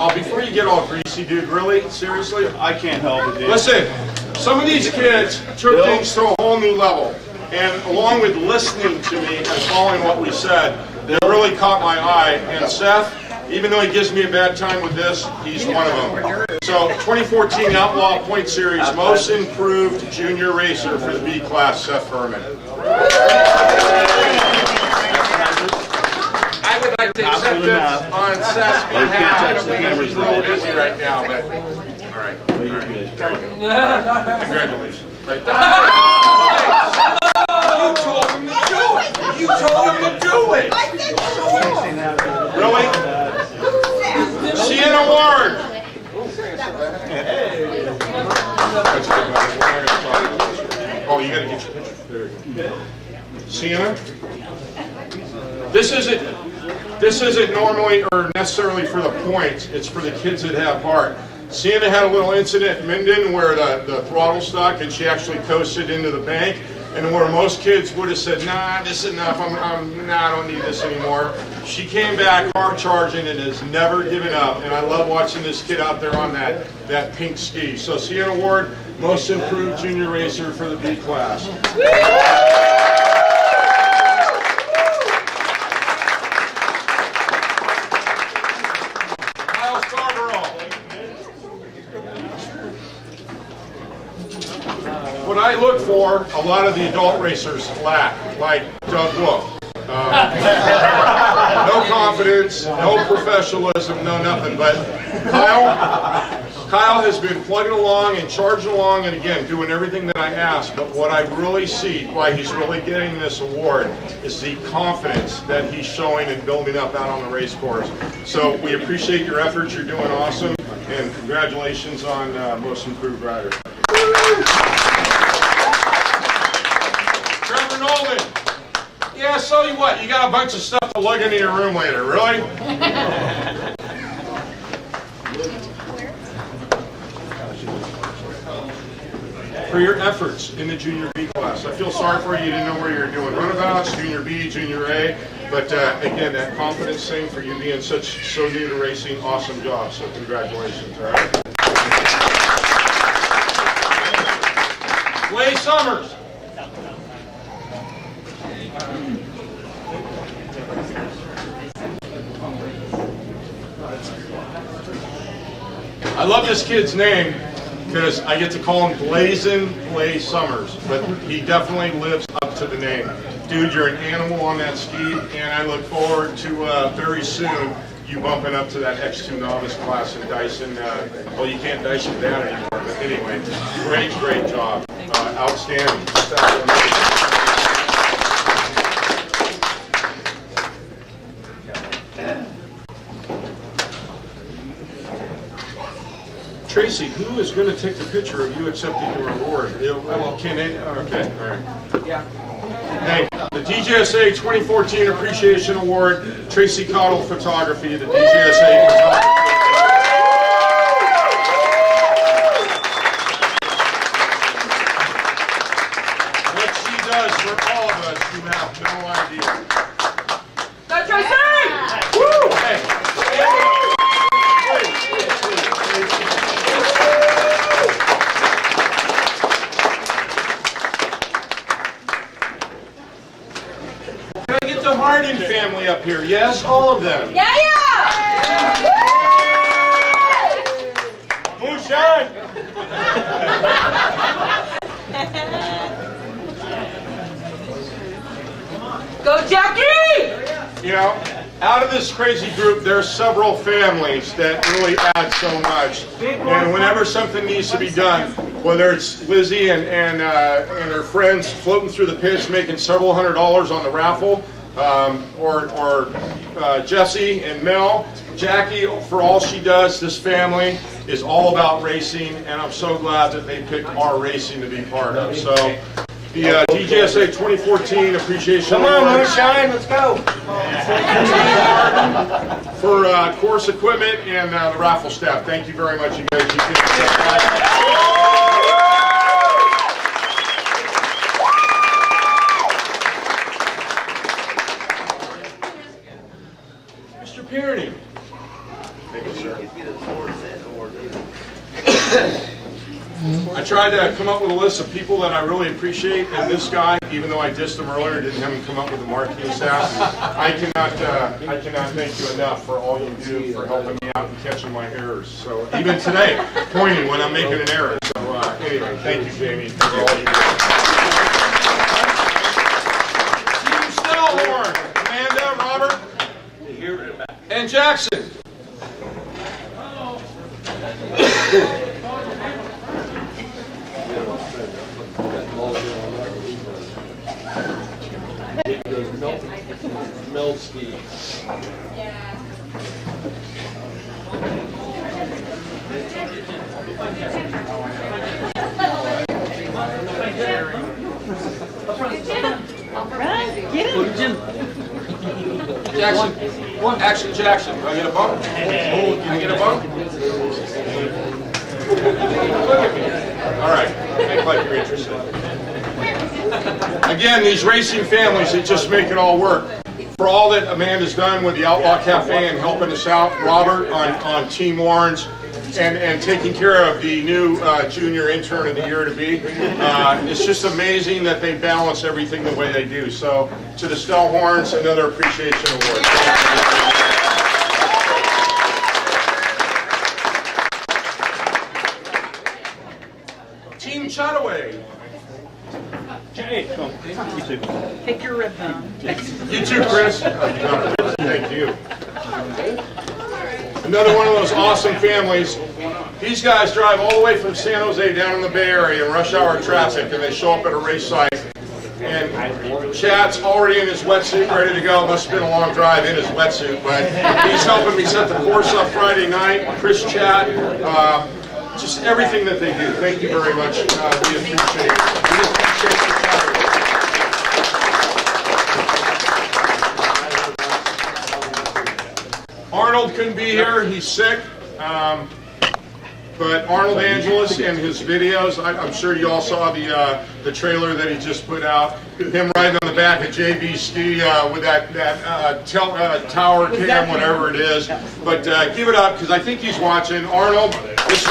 C: Oh, before you get all greasy, dude, really? Seriously?
M: I can't help it, dude.
C: Listen, some of these kids took things to a whole new level. And along with listening to me and following what we said, they really caught my eye. And Seth, even though he gives me a bad time with this, he's one of them. So, 2014 Outlaw Point Series, Most Improved Junior Racer for the B class, Seth Furman. I would like to accept this on Seth's behalf. I know he's a little busy right now, but all right. Congratulations. Right there. You told him to do it. You told him to do it. Really? Sienna Ward. Oh, you got to get your picture. There you go. Sienna. This isn't normally or necessarily for the points. It's for the kids that have heart. Sienna had a little incident in Minden where the throttle stuck and she actually coasted into the bank. And where most kids would have said, nah, this is enough, I don't need this anymore. She came back hard charging and has never given up. And I love watching this kid out there on that pink ski. So Sienna Ward, Most Improved Junior Racer for the B class. What I look for, a lot of the adult racers lack, like Doug Wolf. No confidence, no professionalism, no nothing. But Kyle has been plugging along and charging along and again doing everything that I ask. But what I really see, why he's really getting this award, is the confidence that he's showing and building up out on the race course. So we appreciate your efforts. You're doing awesome. And congratulations on Most Improved Rider. Trevor Nolan. Yeah, I'll tell you what, you got a bunch of stuff to lug into your room later, really? For your efforts in the Junior B class. I feel sorry for you, you didn't know where you were doing runabouts, Junior B, Junior A, but again, that confidence thing for you being so new to racing, awesome job, so congratulations, all right? Clay Summers. love this kid's name because I get to call him Blazin' Blaze Summers, but he definitely lives up to the name. Dude, you're an animal on that ski, and I look forward to very soon you bumping up to that X2 novice class in Dyson. Well, you can't Dyson down anymore, but anyway, great job. Outstanding. Tracy, who is going to take the picture of you accepting your award? Well, can they? Okay, all right.
Q: Yeah.
C: Hey, the DJSA 2014 Appreciation Award, Tracy Cottle Photography, the DJSA Photography. What she does for all of us, you have no idea.
Q: Go Tracy!
C: Woo! Hey. Can I get the Hardin family up here? Yes, all of them.
Q: Yeah!
C: Moonshine!
Q: Go Jackie!
C: You know, out of this crazy group, there's several families that really add so much. And whenever something needs to be done, whether it's Lizzie and her friends floating through the pits making several $100s on the raffle, or Jesse and Mel, Jackie, for all she does, this family is all about racing, and I'm so glad that they picked our racing to be part of. So, the DJSA 2014 Appreciation
H: Come on,
C: Award.
H: Moonshine, let's go.
C: For course equipment and the raffle staff. Thank you very much, you guys. You did that. Mr. Pearney. Thank you, sir. I tried to come up with a list of people that I really appreciate, and this guy, even though I dissed him earlier, didn't have him come up with the marketing staff. I cannot thank you enough for all you do for helping me out and catching my errors. So even today, pointing when I'm making an error. So anyway, thank you, Jamie, for all you do. Team Stellhorn, Amanda, Robert, and Jackson.
T: Milski.
C: Jackson, Jackson. Do I get a bump? Can I get a bump? Look at me. All right. Make like you're interested. Again, these racing families that just make it all work. For all that Amanda's done with the Outlaw Cafe and helping us out, Robert on Team Orange, and taking care of the new junior intern of the year to be. It's just amazing that they balance everything the way they do. So to the Stellhorns, another appreciation award. Team Chataway.
M: Jay, come. You too.
S: Take your ribbon.
C: You too, Chris. Oh, you got it. Thank you. Another one of those awesome families. These guys drive all the way from San Jose down in the Bay Area in rush hour traffic, and they show up at a race site. And Chad's already in his wetsuit, ready to go. Must have been a long drive in his wetsuit, but he's helping me set the course up Friday night. Chris, Chad, just everything that they do. Thank you very much. We appreciate it. We appreciate the Saturday. Arnold couldn't be here. He's sick. But Arnold Angeles and his videos, I'm sure you all saw the trailer that he just put out. Him riding on the back of JB's ski with that tower cam, whatever it is. But give it up, because I think he's watching. Arnold, this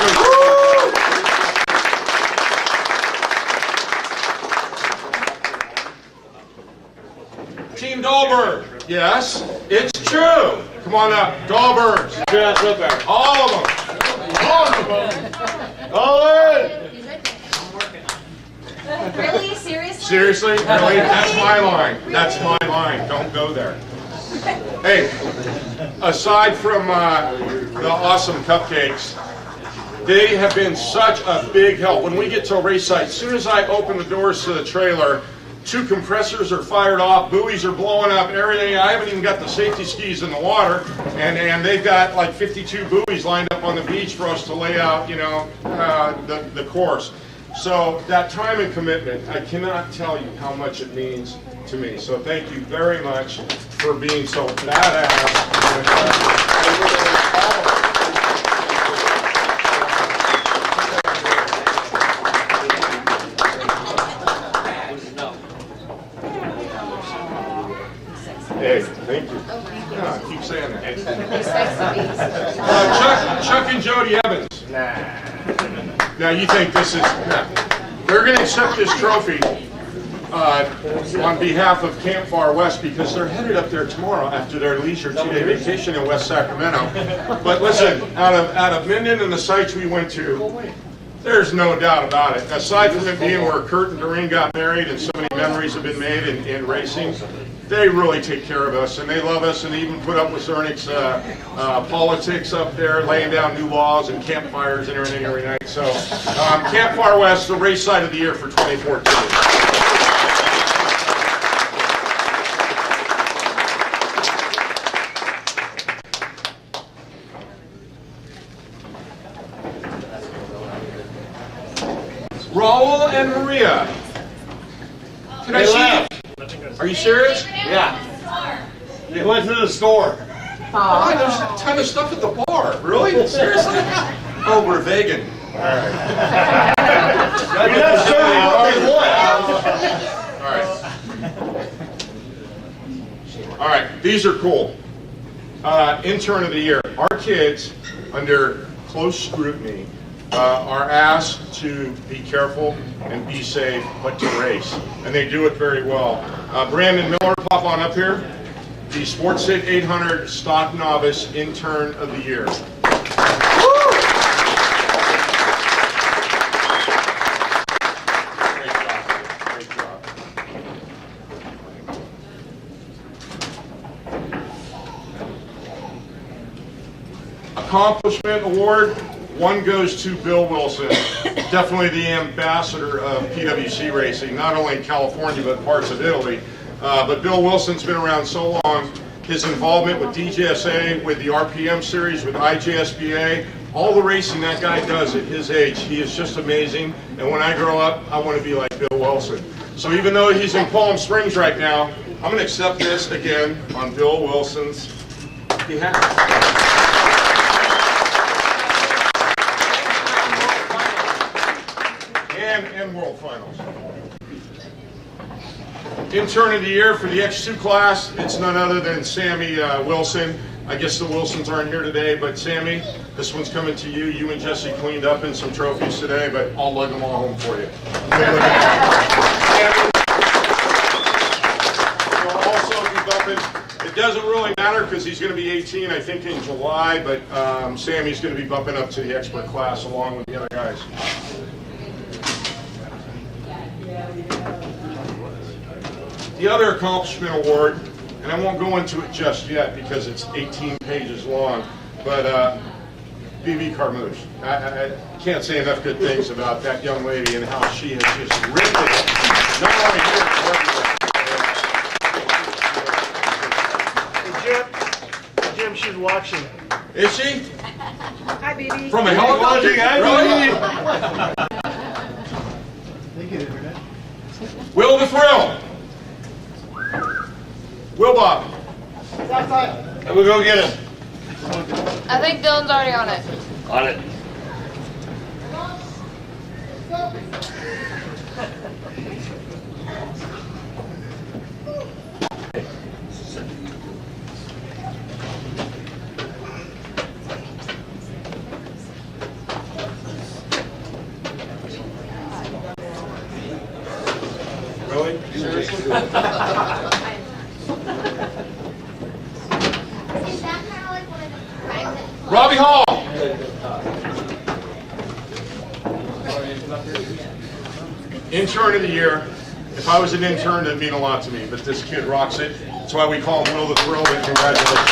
C: Team Dahlberg. Yes, it's true. Come on up. Dahlbergs. All of them. All in!
P: Really? Seriously?
C: Seriously? Really? That's my line. That's my line. Don't go there. Hey, aside from the awesome cupcakes, they have been such a big help. When we get to a race site, as soon as I open the doors to the trailer, 2 compressors are fired off, buoys are blowing up, everything. I haven't even got the safety skis in the water, and they've got like 52 buoys lined up on the beach for us to lay out, you know, the course. So that time and commitment, I cannot tell you how much it means to me. So thank you very much for being so badass. Hey, thank you. Yeah, keep saying that. Chuck and Jody Evans. Now you think this is, they're going to accept this trophy on behalf of Camp Far West because they're headed up there tomorrow after their leisure 2-day vacation in West Sacramento. But listen, out of Minden and the sites we went to, there's no doubt about it. Aside from it being where Kurt and Doreen got married and so many memories have been made in racing, they really take care of us and they love us and they even put up with Zernick's politics up there, laying down new laws and campfires and everything every night. So Camp Far West, the race site of the year for 2014. Raul and Maria. Can I see you? Are you serious?
N: Yeah. They went to the store.
C: Oh, there's a ton of stuff at the bar. Really? Seriously? Oh, we're vegan. All right.
N: You're not serving what they
C: want. All right. These are cool. Intern of the year. Our kids, under close scrutiny, are asked to be careful and be safe, but to race. And they do it very well. Brandon Miller, pop on up here. The Sportsit 800 Stock Novice Intern of the Year. Great job. Great job. Accomplishment Award. One goes to Bill Wilson, definitely the ambassador of PWC racing, not only in California but parts of Italy. But Bill Wilson's been around so long. His involvement with DJSA, with the RPM series, with IJSBA, all the racing that guy does at his age, he is just amazing. And when I grow up, I want to be like Bill Wilson. So even though he's in Palm Springs right now, I'm going to accept this again on Bill Wilson's behalf. And World Finals. Intern of the year for the X2 class, it's none other than Sammy Wilson. I guess the Wilsons aren't here today, but Sammy, this one's coming to you. You and Jesse cleaned up in some trophies today, but I'll lug them all home for you. He'll also be bumping, it doesn't really matter because he's going to be 18, I think, in July, but Sammy's going to be bumping up to the expert class along with the other guys. The other accomplishment award, and I won't go into it just yet because it's 18 pages long, but BB Carmouche. I can't say enough good things about that young lady and how she has just ridden
N: Hey,
C: it, not only here, but
N: Jim, she's watching.
C: Is she?
S: Hi, BB.
C: From a helicopter?
N: Really?
C: Will the Thrill. Will Bob.
N: We'll go get him.
P: I think Dylan's already on it.
N: On it.
C: Really? Seriously? Robbie Hall. Intern of the year. If I was an intern, that'd mean a lot to me, but this kid rocks it. That's why we call him Will the Thrill, and congratulations.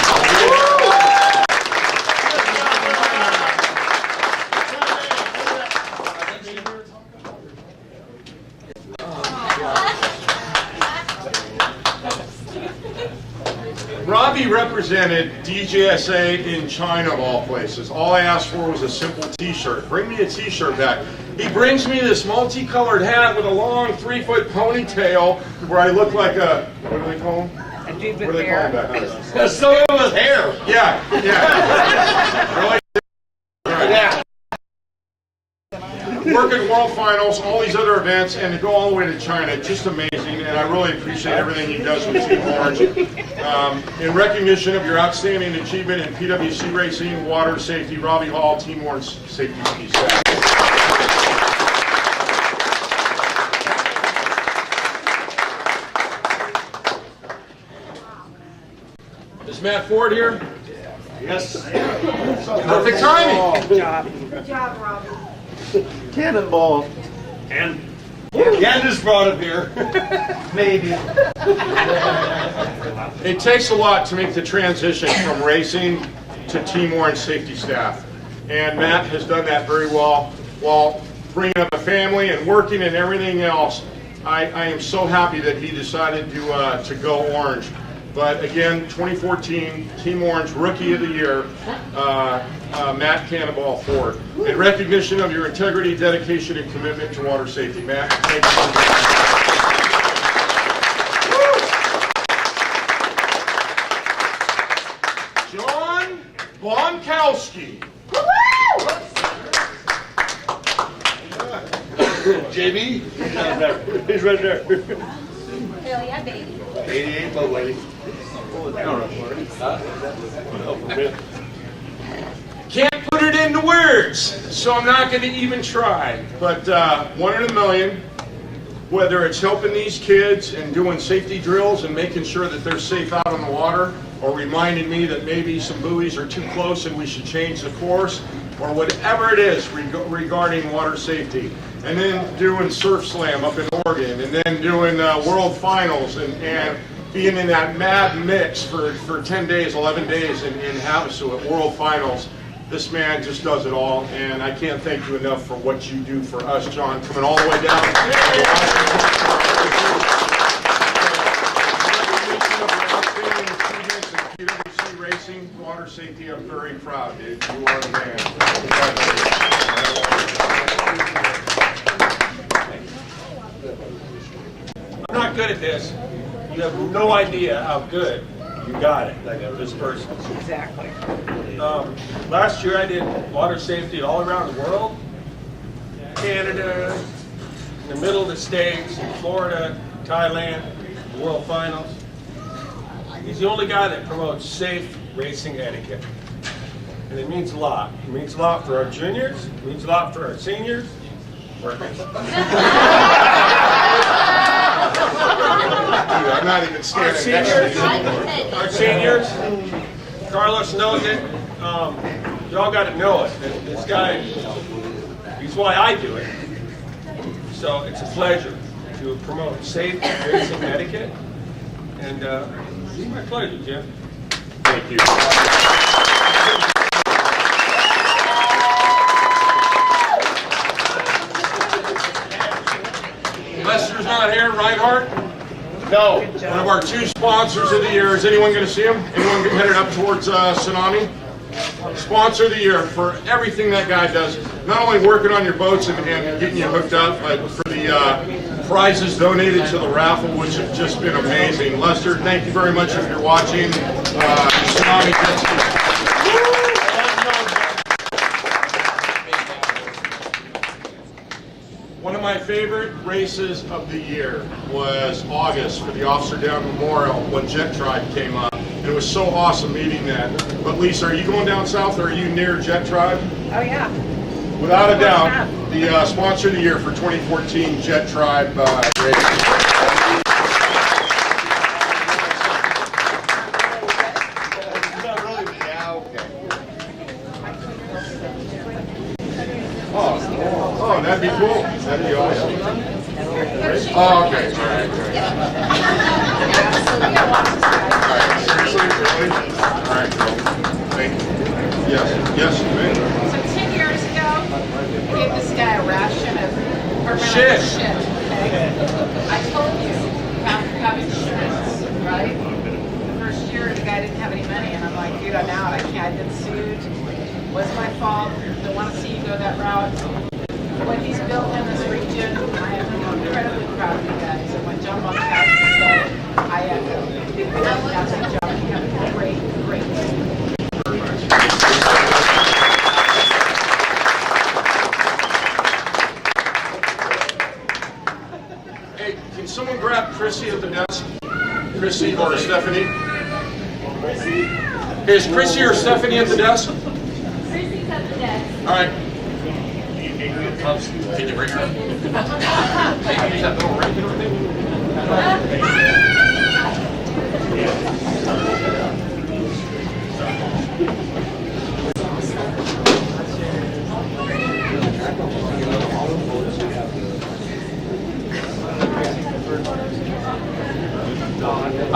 C: Robbie represented DJSA in China, of all places. All I asked for was a simple t-shirt. Bring me a t-shirt back. He brings me this multicolored hat with a long 3-foot ponytail where I look like a, what do they call him?
S: A dude
C: What
S: with
C: do they call him
S: hair.
C: back? That's still in his hair. Yeah, yeah. Really? Yeah. Work at World Finals, all these other events, and to go all the way to China, just amazing. And I really appreciate everything he does with Team Orange. In recognition of your outstanding achievement in PWC racing, water safety, Robbie Hall, Team Orange Safety Ski Staff. Is Matt Ford here?
A: Yes.
C: Perfect timing.
S: Good job.
L: Good job, Robbie.
A: Cannonball.
V: And
A: Candace brought him here.
F: Maybe.
C: It takes a lot to make the transition from racing to Team Orange safety staff. And Matt has done that very well while bringing up a family and working and everything else. I am so happy that he decided to go orange. But again, 2014 Team Orange Rookie of the Year, Matt Cannonball Ford. In recognition of your integrity, dedication, and commitment to water safety. Matt, thank you. John Bonkowski.
A: JB? He's right there.
L: Hell yeah, baby.
A: 88 low lady.
C: Can't put it into words, so I'm not going to even try. But 1 in a million, whether it's helping these kids and doing safety drills and making sure that they're safe out on the water, or reminding me that maybe some buoys are too close and we should change the course, or whatever it is regarding water safety. And then doing Surf Slam up in Oregon, and then doing World Finals, and being in that mad mix for 10 days, 11 days in Havasu at World Finals. This man just does it all, and I can't thank you enough for what you do for us, John, coming all the way down. PWC Racing, water safety, I'm very proud, dude. You are the man.
G: I'm not good at this. You have no idea how good you got it, like this person.
S: Exactly.
G: Last year I did water safety all around the world. Canada, in the middle of the States, Florida, Thailand, the World Finals. He's the only guy that promotes safe racing etiquette. And it means a lot. It means a lot for our juniors, it means a lot for our seniors.
C: I'm not even standing next to you.
G: Our seniors, Carlos knows it. Y'all got to know it. This guy, he's why I do it. So it's a pleasure to promote safe racing etiquette. And it's my pleasure, Jim.
C: Thank you. Lester's not here. Reinhardt? No. One of our 2 sponsors of the year. Is anyone going to see him? Anyone headed up towards Tsunami? Sponsor of the year for everything that guy does. Not only working on your boats and getting you hooked up, but for the prizes donated to the raffle, which have just been amazing. Lester, thank you very much if you're watching. Tsunami Jet Ski. One of my favorite races of the year was August for the Officer Down Memorial when Jet Tribe came up. And it was so awesome meeting that. But Lisa, are you going down south or are you near Jet Tribe?
S: Oh, yeah.
C: Without a doubt, the sponsor of the year for 2014 Jet Tribe race. Oh, that'd be cool. That'd be awesome. on? Oh, okay. All right. Seriously, really? All right, cool. Thank you. Yes, yes, ma'am.
J: So 10 years ago, I gave this guy a ration of permanent
C: Shit.
J: okay? I told you have to have insurance, right? The first year, the guy didn't have any money, and I'm like, dude, I'm out. I can't. I've been sued. Was my fault. Don't want to see you go that route. What he's built in this region, I am incredibly proud of you guys. And when John Bob said, I echo. That's what John, you have a great, great day.
C: Hey, can someone grab Chrissy at the desk? Chrissy or Stephanie? Hey, is Chrissy or Stephanie at the desk?
P: Chrissy's at the desk.
C: All right. Can you bring her? Hey, use that little regular thing.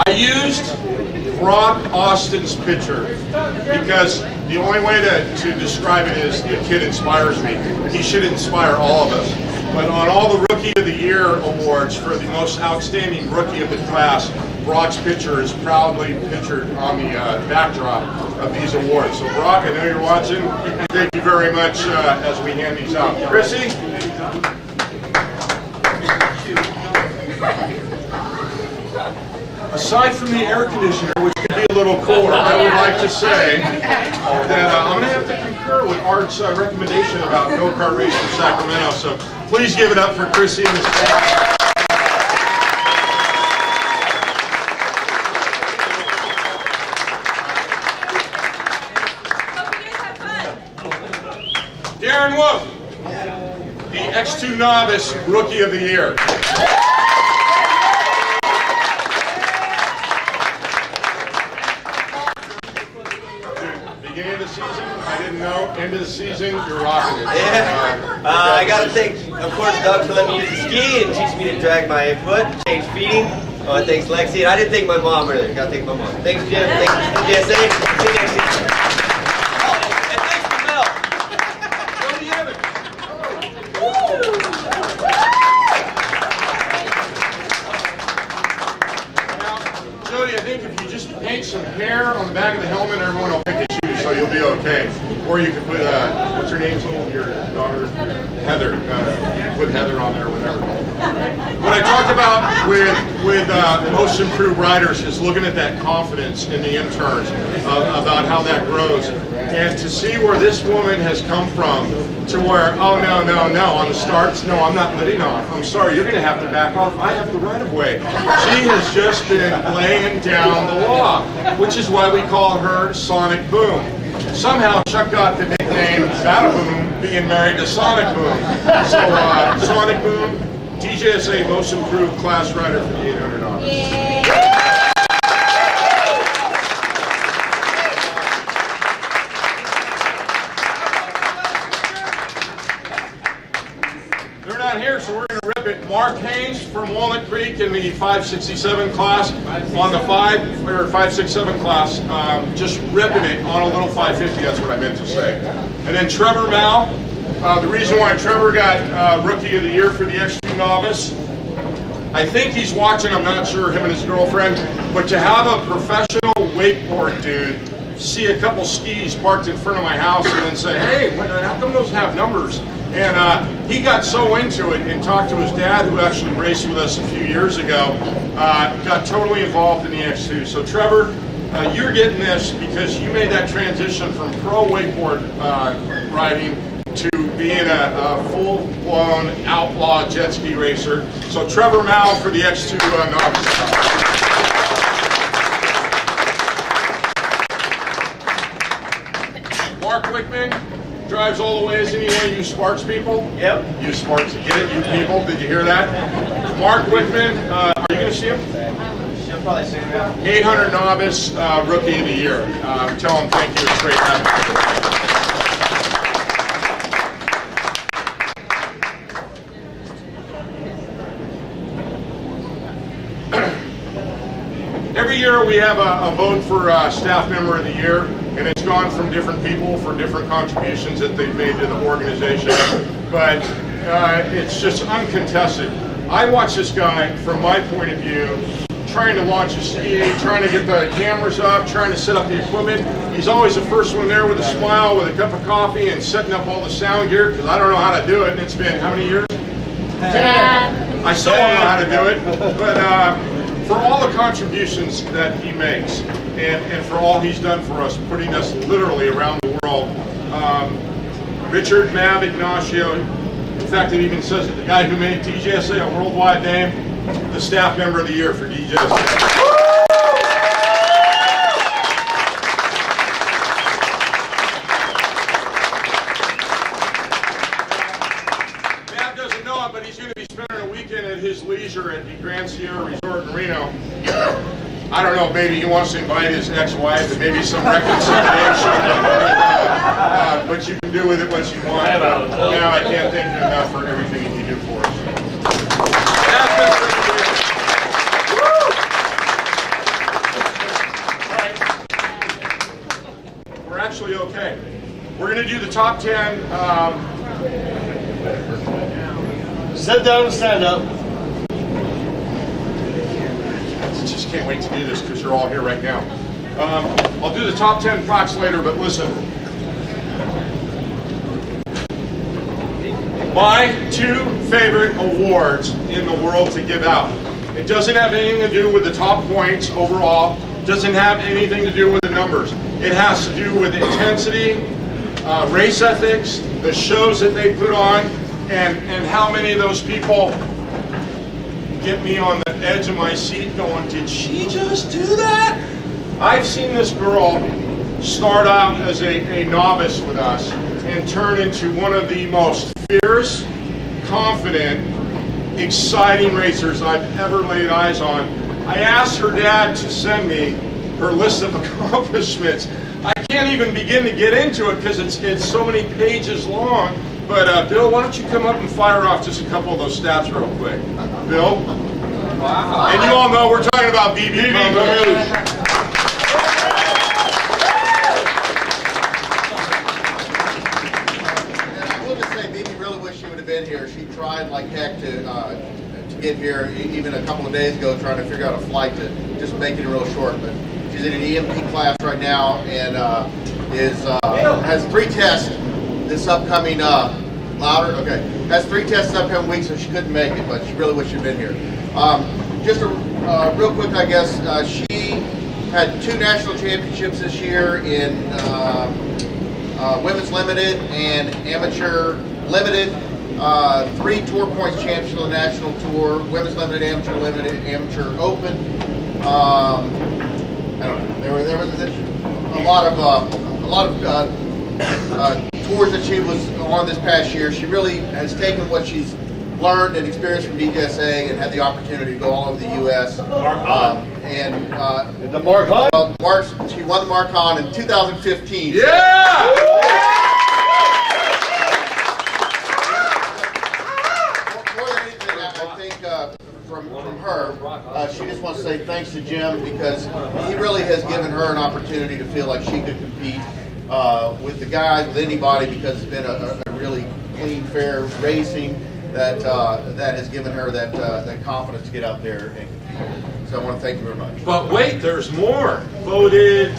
C: I used Brock Austin's picture because the only way to describe it is the kid inspires me. He should inspire all of us. But on all the Rookie of the Year awards for the most outstanding rookie of the class, Brock's picture is proudly pictured on the backdrop of these awards. So Brock, I know you're watching. Thank you very much as we hand these out. Chrissy? Aside from the air conditioner, which could be a little cooler, I would like to say that I'm going to have to concur with Art's recommendation about go-kart racing in Sacramento. So please give it up for Chrissy and his family. Darren Wolf, the X2 Novice Rookie of the Year. Beginning of the season, I didn't know. End of the season, you're rocking it.
O: Yeah. I got to thank, of course, Doug for letting me use the ski and teach me to drag my foot, change feeding. Thanks, Lexi. And I didn't thank my mom earlier. Got to thank my mom. Thanks, Jim. Thanks, DJSA. See you next season. And thanks to Mel. Jody Evans.
C: Now, Jody, I think if you just paint some hair on the back of the helmet, everyone will pick at you, so you'll be okay. Or you could put, what's her name? Your daughter? Heather. Put Heather on there or whatever. What I talked about with most improved riders is looking at that confidence in the interns, about how that grows. And to see where this woman has come from to where, oh, no, on the starts, no, I'm not letting off. I'm sorry, you're going to have to back off. I have the right of way. She has just been laying down the law, which is why we call her Sonic Boom. Somehow Chuck got the nickname Bada Boom being married to Sonic Boom. So Sonic Boom, DJSA Most Improved Class Rider for the 800 Novice. They're not here, so we're going to rip it. Mark Haynes from Walnut Creek in the 567 class on the 567 class, just ripping it on a little 550. That's what I meant to say. And then Trevor Mao. The reason why Trevor got Rookie of the Year for the X2 Novice, I think he's watching, I'm not sure, him and his girlfriend, but to have a professional wakeboard dude see a couple skis parked in front of my house and then say, hey, how come those have numbers? And he got so into it and talked to his dad, who actually raced with us a few years ago, got totally involved in the X2. So Trevor, you're getting this because you made that transition from pro wakeboard riding to being a full-blown outlaw jet ski racer. So Trevor Mao for the X2 Novice. Mark Wickman drives all the ways anywhere. You Sparks people? Yep. You Sparks, get it? You people? Did you hear that? Mark Wickman, are you going to see him?
O: She'll probably see him.
C: 800 Novice Rookie of the Year. Tell him thank you. It's great having you. Every year we have a vote for Staff Member of the Year, and it's gone from different people for different contributions that they've made to the organization. But it's just uncontested. I watch this guy, from my point of view, trying to launch a ski, trying to get the cameras up, trying to set up the equipment. He's always the first one there with a smile, with a cup of coffee, and setting up all the sound gear, because I don't know how to do it, and it's been how many years? 10. I still don't know how to do it, but for all the contributions that he makes, and for all he's done for us, putting us literally around the world, Richard Mav Ignacio, in fact it even says that the guy who made DJSA a worldwide name, the Staff Member of the Year for DJSA. But he's going to be spending a weekend at his leisure at the Grand Sierra Resort in Reno. I don't know, maybe he wants to invite his ex-wife and maybe some reconciliation. But you can do with it what you want. Now I can't thank him enough for everything he did for us. We're actually okay. We're going to do the top 10.
N: Sit down and stand up.
C: I just can't wait to do this because you're all here right now. I'll do the top 10 plaques later, but listen. My 2 favorite awards in the world to give out. It doesn't have anything to do with the top points overall. It doesn't have anything to do with the numbers. It has to do with intensity, race ethics, the shows that they put on, and how many of those people get me on the edge of my seat going, did she just do that? I've seen this girl start out as a novice with us and turn into one of the most fierce, confident, exciting racers I've ever laid eyes on. I asked her dad to send me her list of accomplishments. I can't even begin to get into it because it's so many pages long. But Bill, why don't you come up and fire off just a couple of those stats real quick. Bill? Wow. And you all know we're talking about BB.
K: I will just say, BB really wish she would have been here. She tried like heck to get here, even a couple of days ago, trying to figure out a flight to just make it real short. But she's in an EMT class right now and has 3 tests this upcoming louder. Okay, has 3 tests upcoming week, so she couldn't make it, but she really wish she'd been here. Just real quick, I guess she had 2 national championships this year in women's limited and amateur limited. 3 tour points champions on the national tour, women's limited, amateur open. I don't know. There was a lot of tours that she was on this past year. She really has taken what she's learned and experienced from DJSA and had the opportunity to go all over the U.S. The Marcon? Well, she won the Marcon in 2015.
C: Yeah!
K: More than anything, I think from her, she just wants to say thanks to Jim because he really has given her an opportunity to feel like she could compete with the guys, with anybody, because it's been a really clean, fair racing that has given her that confidence to get out there and compete. So I want to thank you very much.
C: But wait, there's more. Voted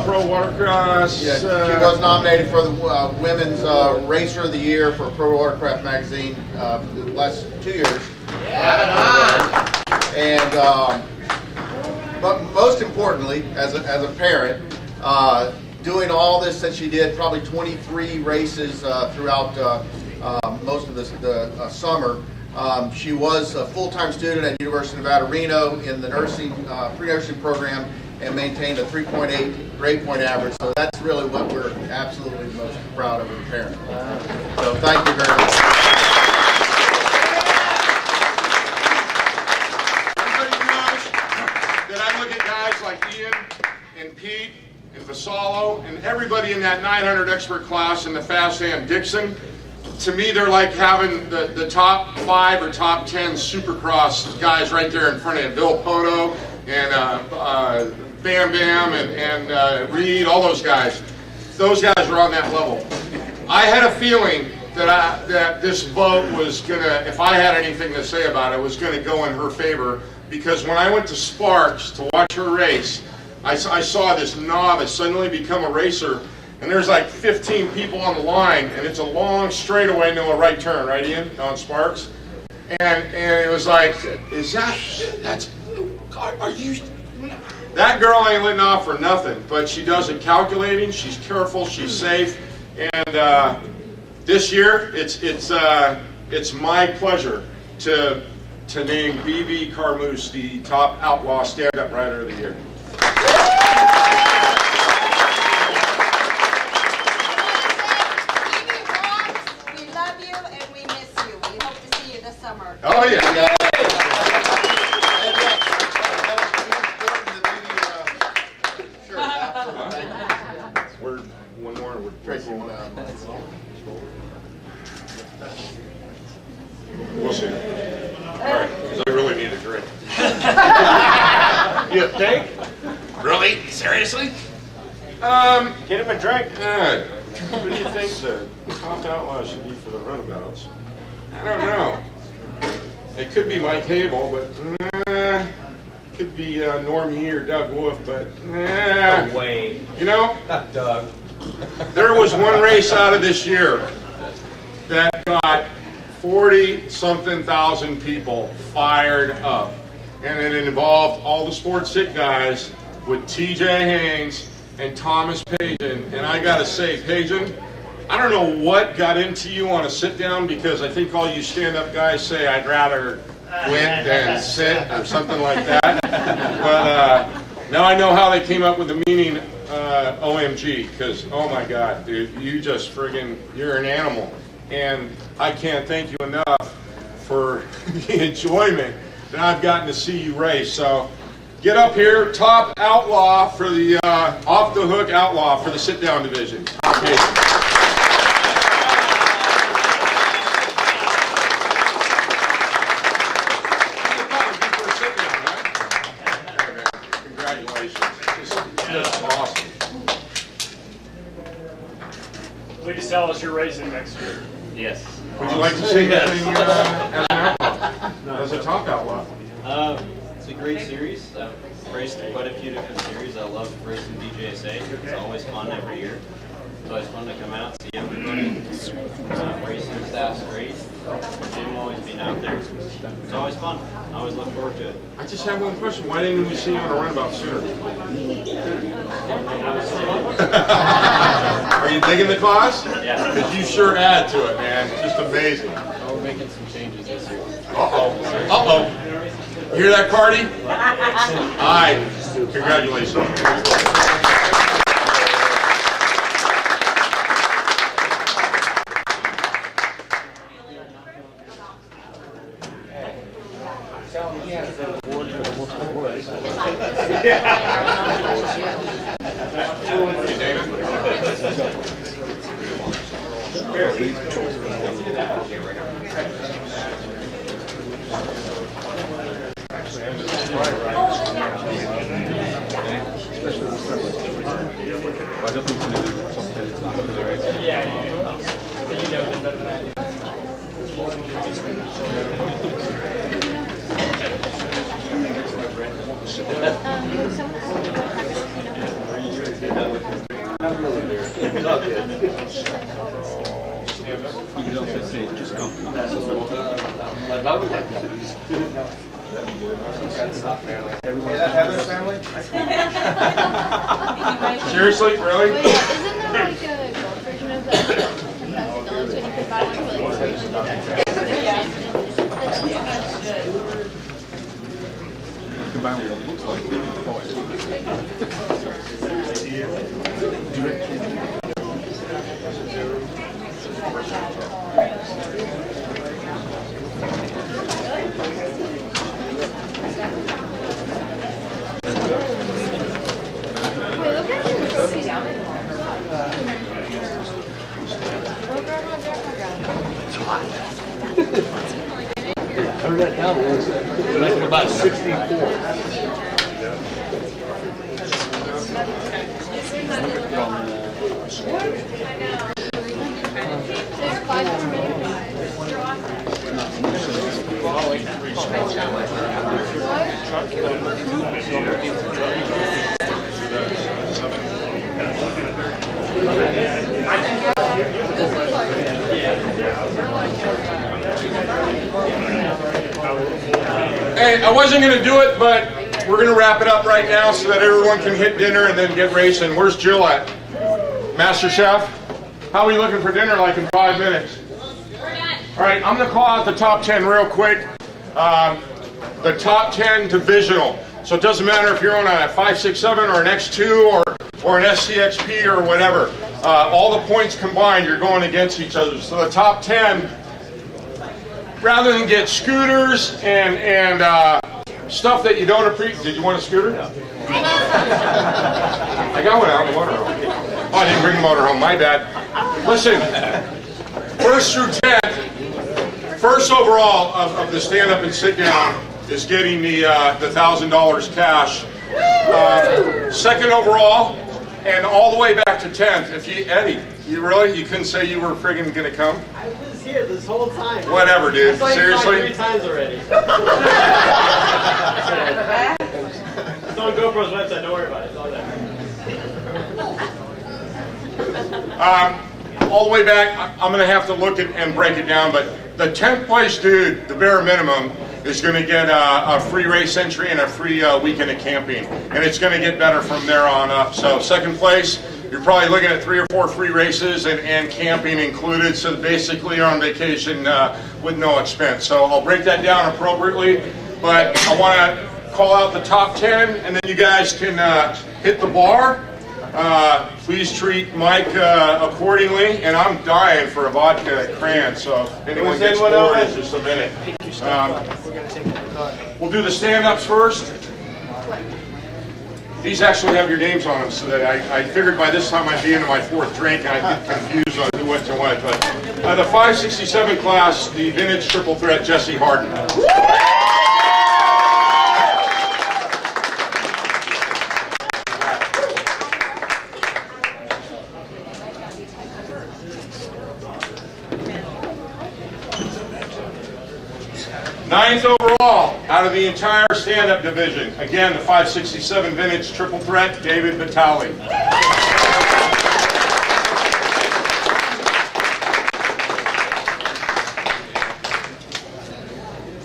C: Pro Watercraft.
K: Yeah, she was nominated for the Women's Racer of the Year for Pro Watercraft magazine the last 2 years. And but most importantly, as a parent, doing all this that she did, probably 23 races throughout most of the summer. She was a full-time student at University of Nevada, Reno in the nursing pre-nursing program and maintained a 3.8 grade point average. So that's really what we're absolutely most proud of as a parent. So thank you very much.
C: Everybody knows that I look at guys like Ian and Pete and Vassallo and everybody in that 900 expert class in the Fast and Dixon. To me, they're like having the top 5 or top 10 Supercross guys right there in front of you. Bill Poto, and Bam Bam and Reed, all those guys. Those guys were on that level. I had a feeling that this vote was gonna, if I had anything to say about it, was gonna go in her favor, because when I went to Sparks to watch her race, I saw this novice suddenly become a racer, and there's like 15 people on the line, and it's a long straightaway, no a right turn, right, Ian, on Sparks, and it was like, are you? That girl ain't letting off for nothing, but she does it calculating. She's careful. She's safe, and this year it's my pleasure to name BB Carmoose the top outlaw stand-up rider of the year.
J: We love you and we miss you. We hope to see you this summer.
C: Oh yeah. We're one more. We're Tracy. We'll see. All right, because I really need a drink.
G: You think?
C: Really? Seriously?
G: Get him a drink.
C: Who do you think the top outlaw should be for the runabouts? I don't know. It could be Mike Hable, but could be Norm Yee or Doug Wolf, but
I: No way.
C: You know,
I: Not Doug.
C: there was one race out of this year that got 40-something thousand people fired up, and it involved all the sports sick guys with TJ Haynes and Thomas Pagan. And I gotta say, Pagan, I don't know what got into you on a sit down, because I think all you stand-up guys say I'd rather quit than sit or something like that. But now I know how they came up with the meaning OMG, because oh my God, dude, you just friggin', you're an animal. And I can't thank you enough for the enjoyment that I've gotten to see you race. So get up here, top outlaw for the off the hook outlaw for the sit down division. Okay.
V: Please tell us you're racing next year.
E: Yes.
C: Would you like to say anything as an outlaw? As a top outlaw?
R: It's a great series. I've raced quite a few different series. I love racing DJSA. It's always fun every year. It's always fun to come out, see everybody. Racing staff's great. Jim always being out there. It's always fun. I always look forward to it.
C: I just have one question. Why didn't we see you on a runabout sooner? Are you digging the cause?
R: Yeah.
C: Because you sure add to it, man. Just amazing.
R: Oh, we're making some changes this year.
C: Uh-oh. Uh-oh. You hear that, Cardi? Aye. Congratulations. Seriously? Really?
L: But yeah, isn't there like a gold version of that? That's the only one you could buy one for like
G: Turn that down a little bit. Like about 64.
C: Hey, I wasn't going to do it, but we're going to wrap it up right now so that everyone can hit dinner and then get racing. Where's Jill at? Master Chef? How are we looking for dinner like in 5 minutes? All right, I'm going to call out the top 10 real quick. The top 10 divisional. So it doesn't matter if you're on a 567 or an X2 or an SCXP or whatever. All the points combined, you're going against each other. So the top 10, rather than get scooters and stuff that you don't appreciate. Did you want a scooter? No. I got one out in the motorhome. Oh, I didn't bring the motorhome, my bad. Listen, first through 10, first overall of the stand up and sit down is getting the $1,000 cash. Second overall, and all the way back to 10th. If you, Eddie, you couldn't say you were friggin' gonna come?
H: I was here this whole time.
C: Whatever, dude.
H: I saw you
C: Seriously?
H: 3 times already. It's on GoPro's website. Don't worry about it. It's all there.
C: All the way back, I'm going to have to look at and break it down, but the 10th place dude, the bare minimum, is going to get a free race entry and a free weekend of camping. And it's going to get better from there on up. So second place, you're probably looking at 3 or 4 free races and camping included. So basically you're on vacation with no expense. So I'll break that down appropriately, but I want to call out the top 10 and then you guys can hit the bar. Please treat Mike accordingly, and I'm dying for a vodka cran, so if anyone gets bored, it's just a minute. We'll do the stand-ups first. These actually have your names on them, so that I figured by this time I'd be into my 4th drink, and I'd get confused on who went to what. But the 567 class, the vintage triple threat, Jesse Harden. 9th overall out of the entire stand-up division. Again, the 567 vintage triple threat, David Vitale.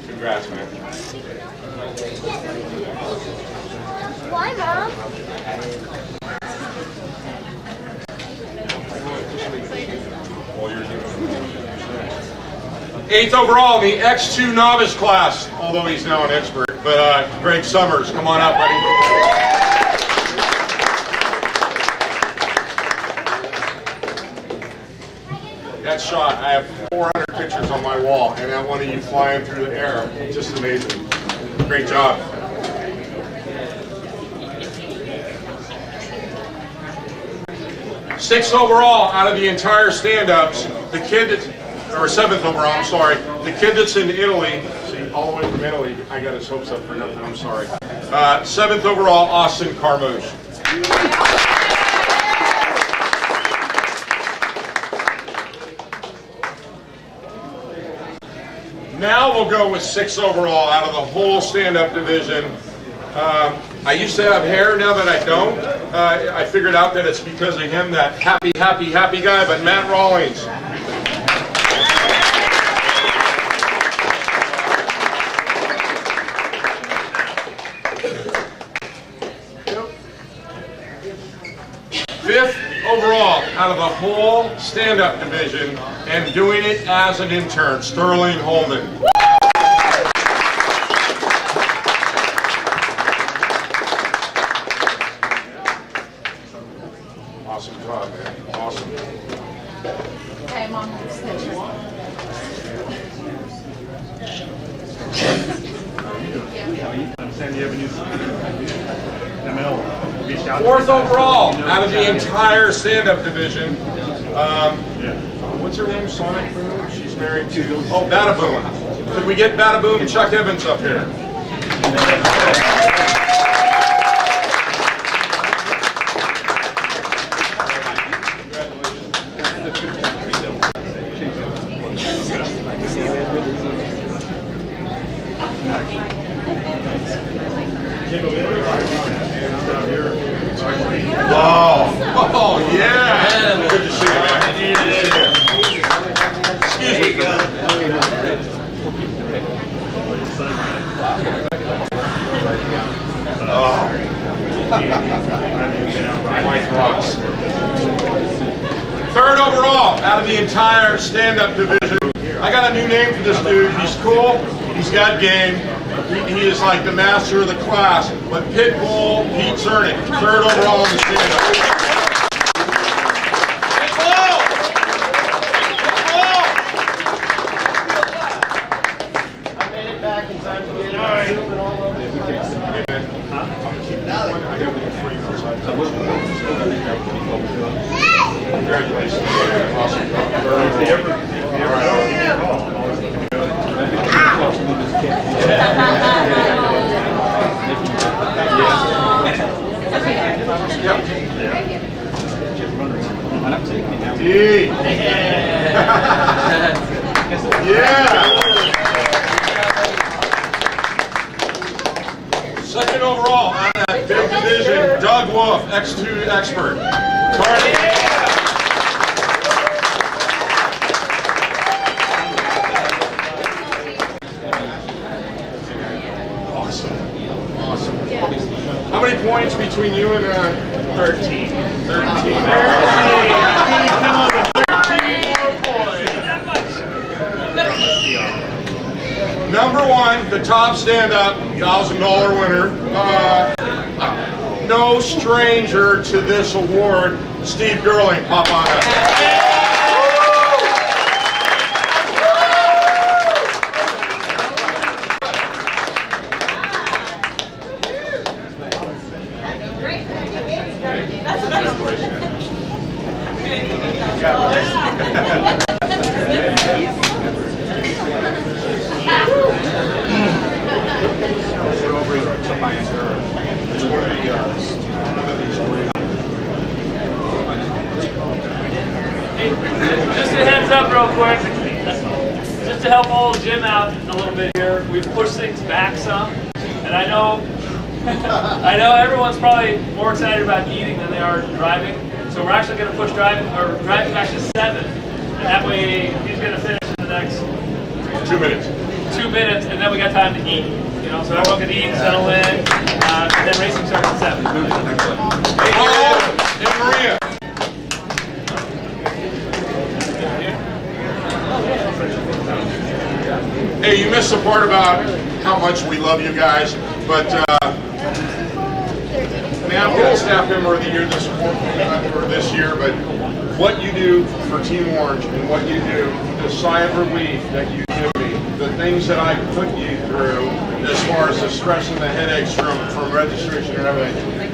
C: Congrats, man.
L: Why, Mom?
C: 8th overall in the X2 novice class, although he's now an expert. But Greg Summers, come on up, buddy. That shot, I have 400 pictures on my wall, and that one of you flying through the air, just amazing. Great job. 6th overall out of the entire stand-ups, the kid that's, or 7th overall, I'm sorry, the kid that's in Italy, see, all the way from Italy, I got his hopes up for nothing, I'm sorry. 7th overall, Austin Carmouche. Now we'll go with 6th overall out of the whole stand-up division. I used to have hair, now that I don't. I figured out that it's because of him, that happy guy, but Matt Rawlings. Fifth overall out of the whole stand-up division and doing it as an intern, Sterling Holman. Awesome job, man. Awesome.
J: Hey, Mom,
C: Fourth overall out of the entire stand-up division. What's her name? Sonic Boom? She's married to, oh, Badaboom. Could we get Badaboom and Chuck Evans up here? Wow. Oh, yeah. Good to see you, man. Excuse me. Oh. Mike Ross. Third overall out of the entire stand-up division. I got a new name for this dude. He's cool. He's got game. He is like the master of the class. But Pitbull Pete Cernick, third overall in the stand-up. Pitbull! Pitbull!
H: I made it back in time to get zooming all over the place.
C: Congratulations. Awesome. Yeah. Second overall on that big division, Doug Wolf, X2 expert. Cardi. Awesome. Awesome. How many points between you and 13? 13. Number one, the top stand-up, $1,000 winner. No stranger to this award, Steve Gerling. Pop on up.
B: Just a heads up real quick, just to help old Jim out a little bit here, we've pushed things back some, and I know everyone's probably more excited about eating than they are driving, so we're actually going to push driving back to 7, and that way he's going to finish in the next
C: 2 minutes.
B: 2 minutes, and then we got time to eat, so everyone can eat, settle in, and then racing starts at 7.
C: Hey, Maria. Hey, you missed the part about how much we love you guys, but man, I'm going to staff member of the year this year, but what you do for Team Orange and what you do, the sigh of relief that you give me, the things that I put you through as far as the stress and the headaches from registration and everything.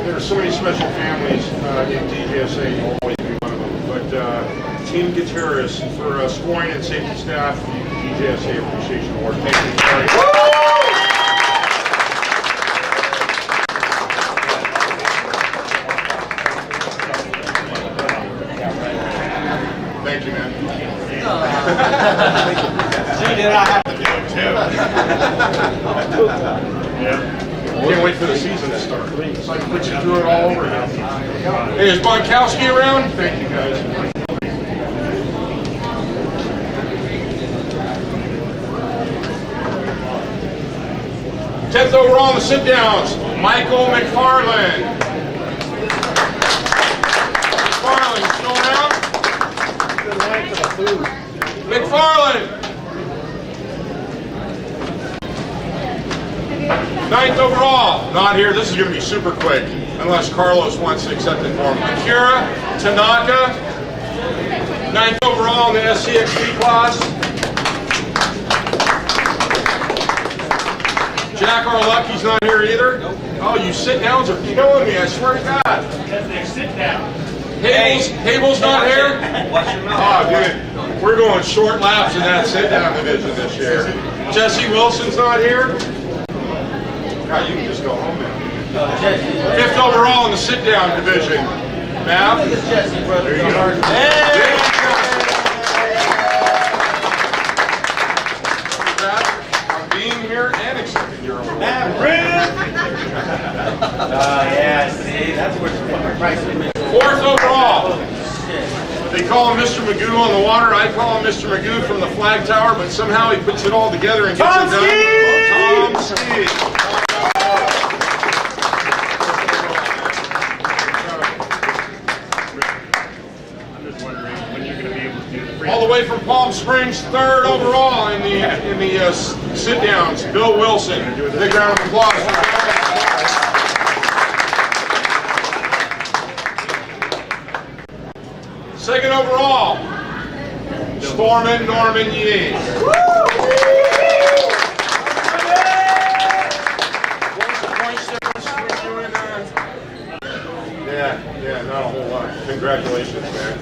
C: There's so many special families in DJSA, you'll always be one of them. But Team Gutierrez for scoring and safety staff, DJSA Appreciation Award. Thank you. Thank you, man.
K: Gee, did I have to do it too?
C: Yeah. Can't wait for the season to start. So I can put you through it all over again. Hey, is Bonkowski around? Thank you, guys. 10th overall in the sit-downs, Michael McFarland. McFarland, you still around? McFarland. 9th overall, not here. This is going to be super quick, unless Carlos wants to accept it for him. Akira Tanaka, 9th overall in the SCXP class. Jack Arlucky's not here either. Oh, you sit-downs are killing me, I swear to God.
B: Because they're sit-down.
C: Hable's not here? Oh, dude, we're going short laps in that sit-down division this year. Jesse Wilson's not here? God, you can just go home now. 5th overall in the sit-down division. Mav?
K: Jesse, brother.
C: There you go. I'm being here
E: Yeah, see, that's what you're price.
C: Fourth overall. They call him Mr. Magoo on the water. I call him Mr. Magoo from the flag tower, but somehow he puts it all together and gets it done. Tom Ski. All the way from Palm Springs, third overall in the sit-downs, Bill Wilson. Big round of applause for Bill. Second overall, Stormin' Norman Yates. Yeah, not a whole lot. Congratulations, man.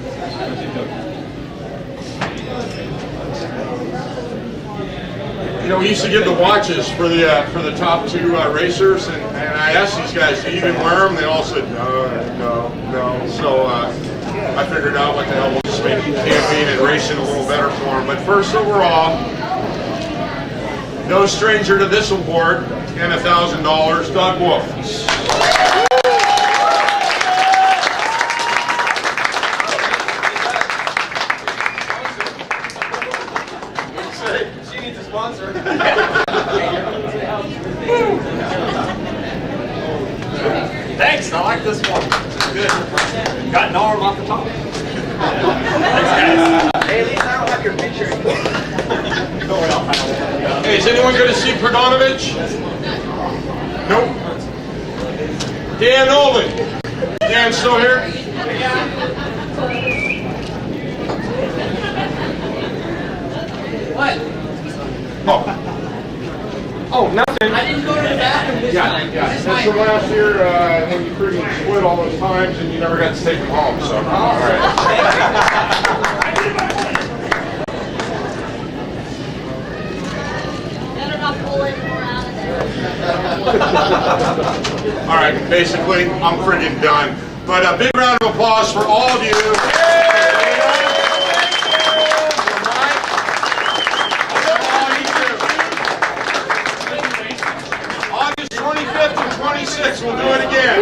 C: You know, we used to give the watches for the top two racers, and I asked these guys, do you even wear them? They all said, no. So I figured out what the hell, we'll just make camping and racing a little better for them. But first overall, no stranger to this award, and $1,000, Doug Wolf.
I: She needs a sponsor.
E: Thanks, I like this one. Good. Got an arm off the top. Thanks, guys.
O: Hey, at least I don't have your picture.
C: Hey, is anyone going to see Perdonovich? Nope. Dan Nolan. Dan still here?
Q: What?
C: Oh, nothing.
Q: I didn't go to the bathroom this time.
C: Yeah.
Q: This
C: That's
Q: is
C: from last year when you freaking split all those times and you never got to take them home. So, all right.
L: Better not pull any more out of there.
C: All right, basically, I'm friggin' done. But a big round of applause for all of you. August 25th and 26th, we'll do it again.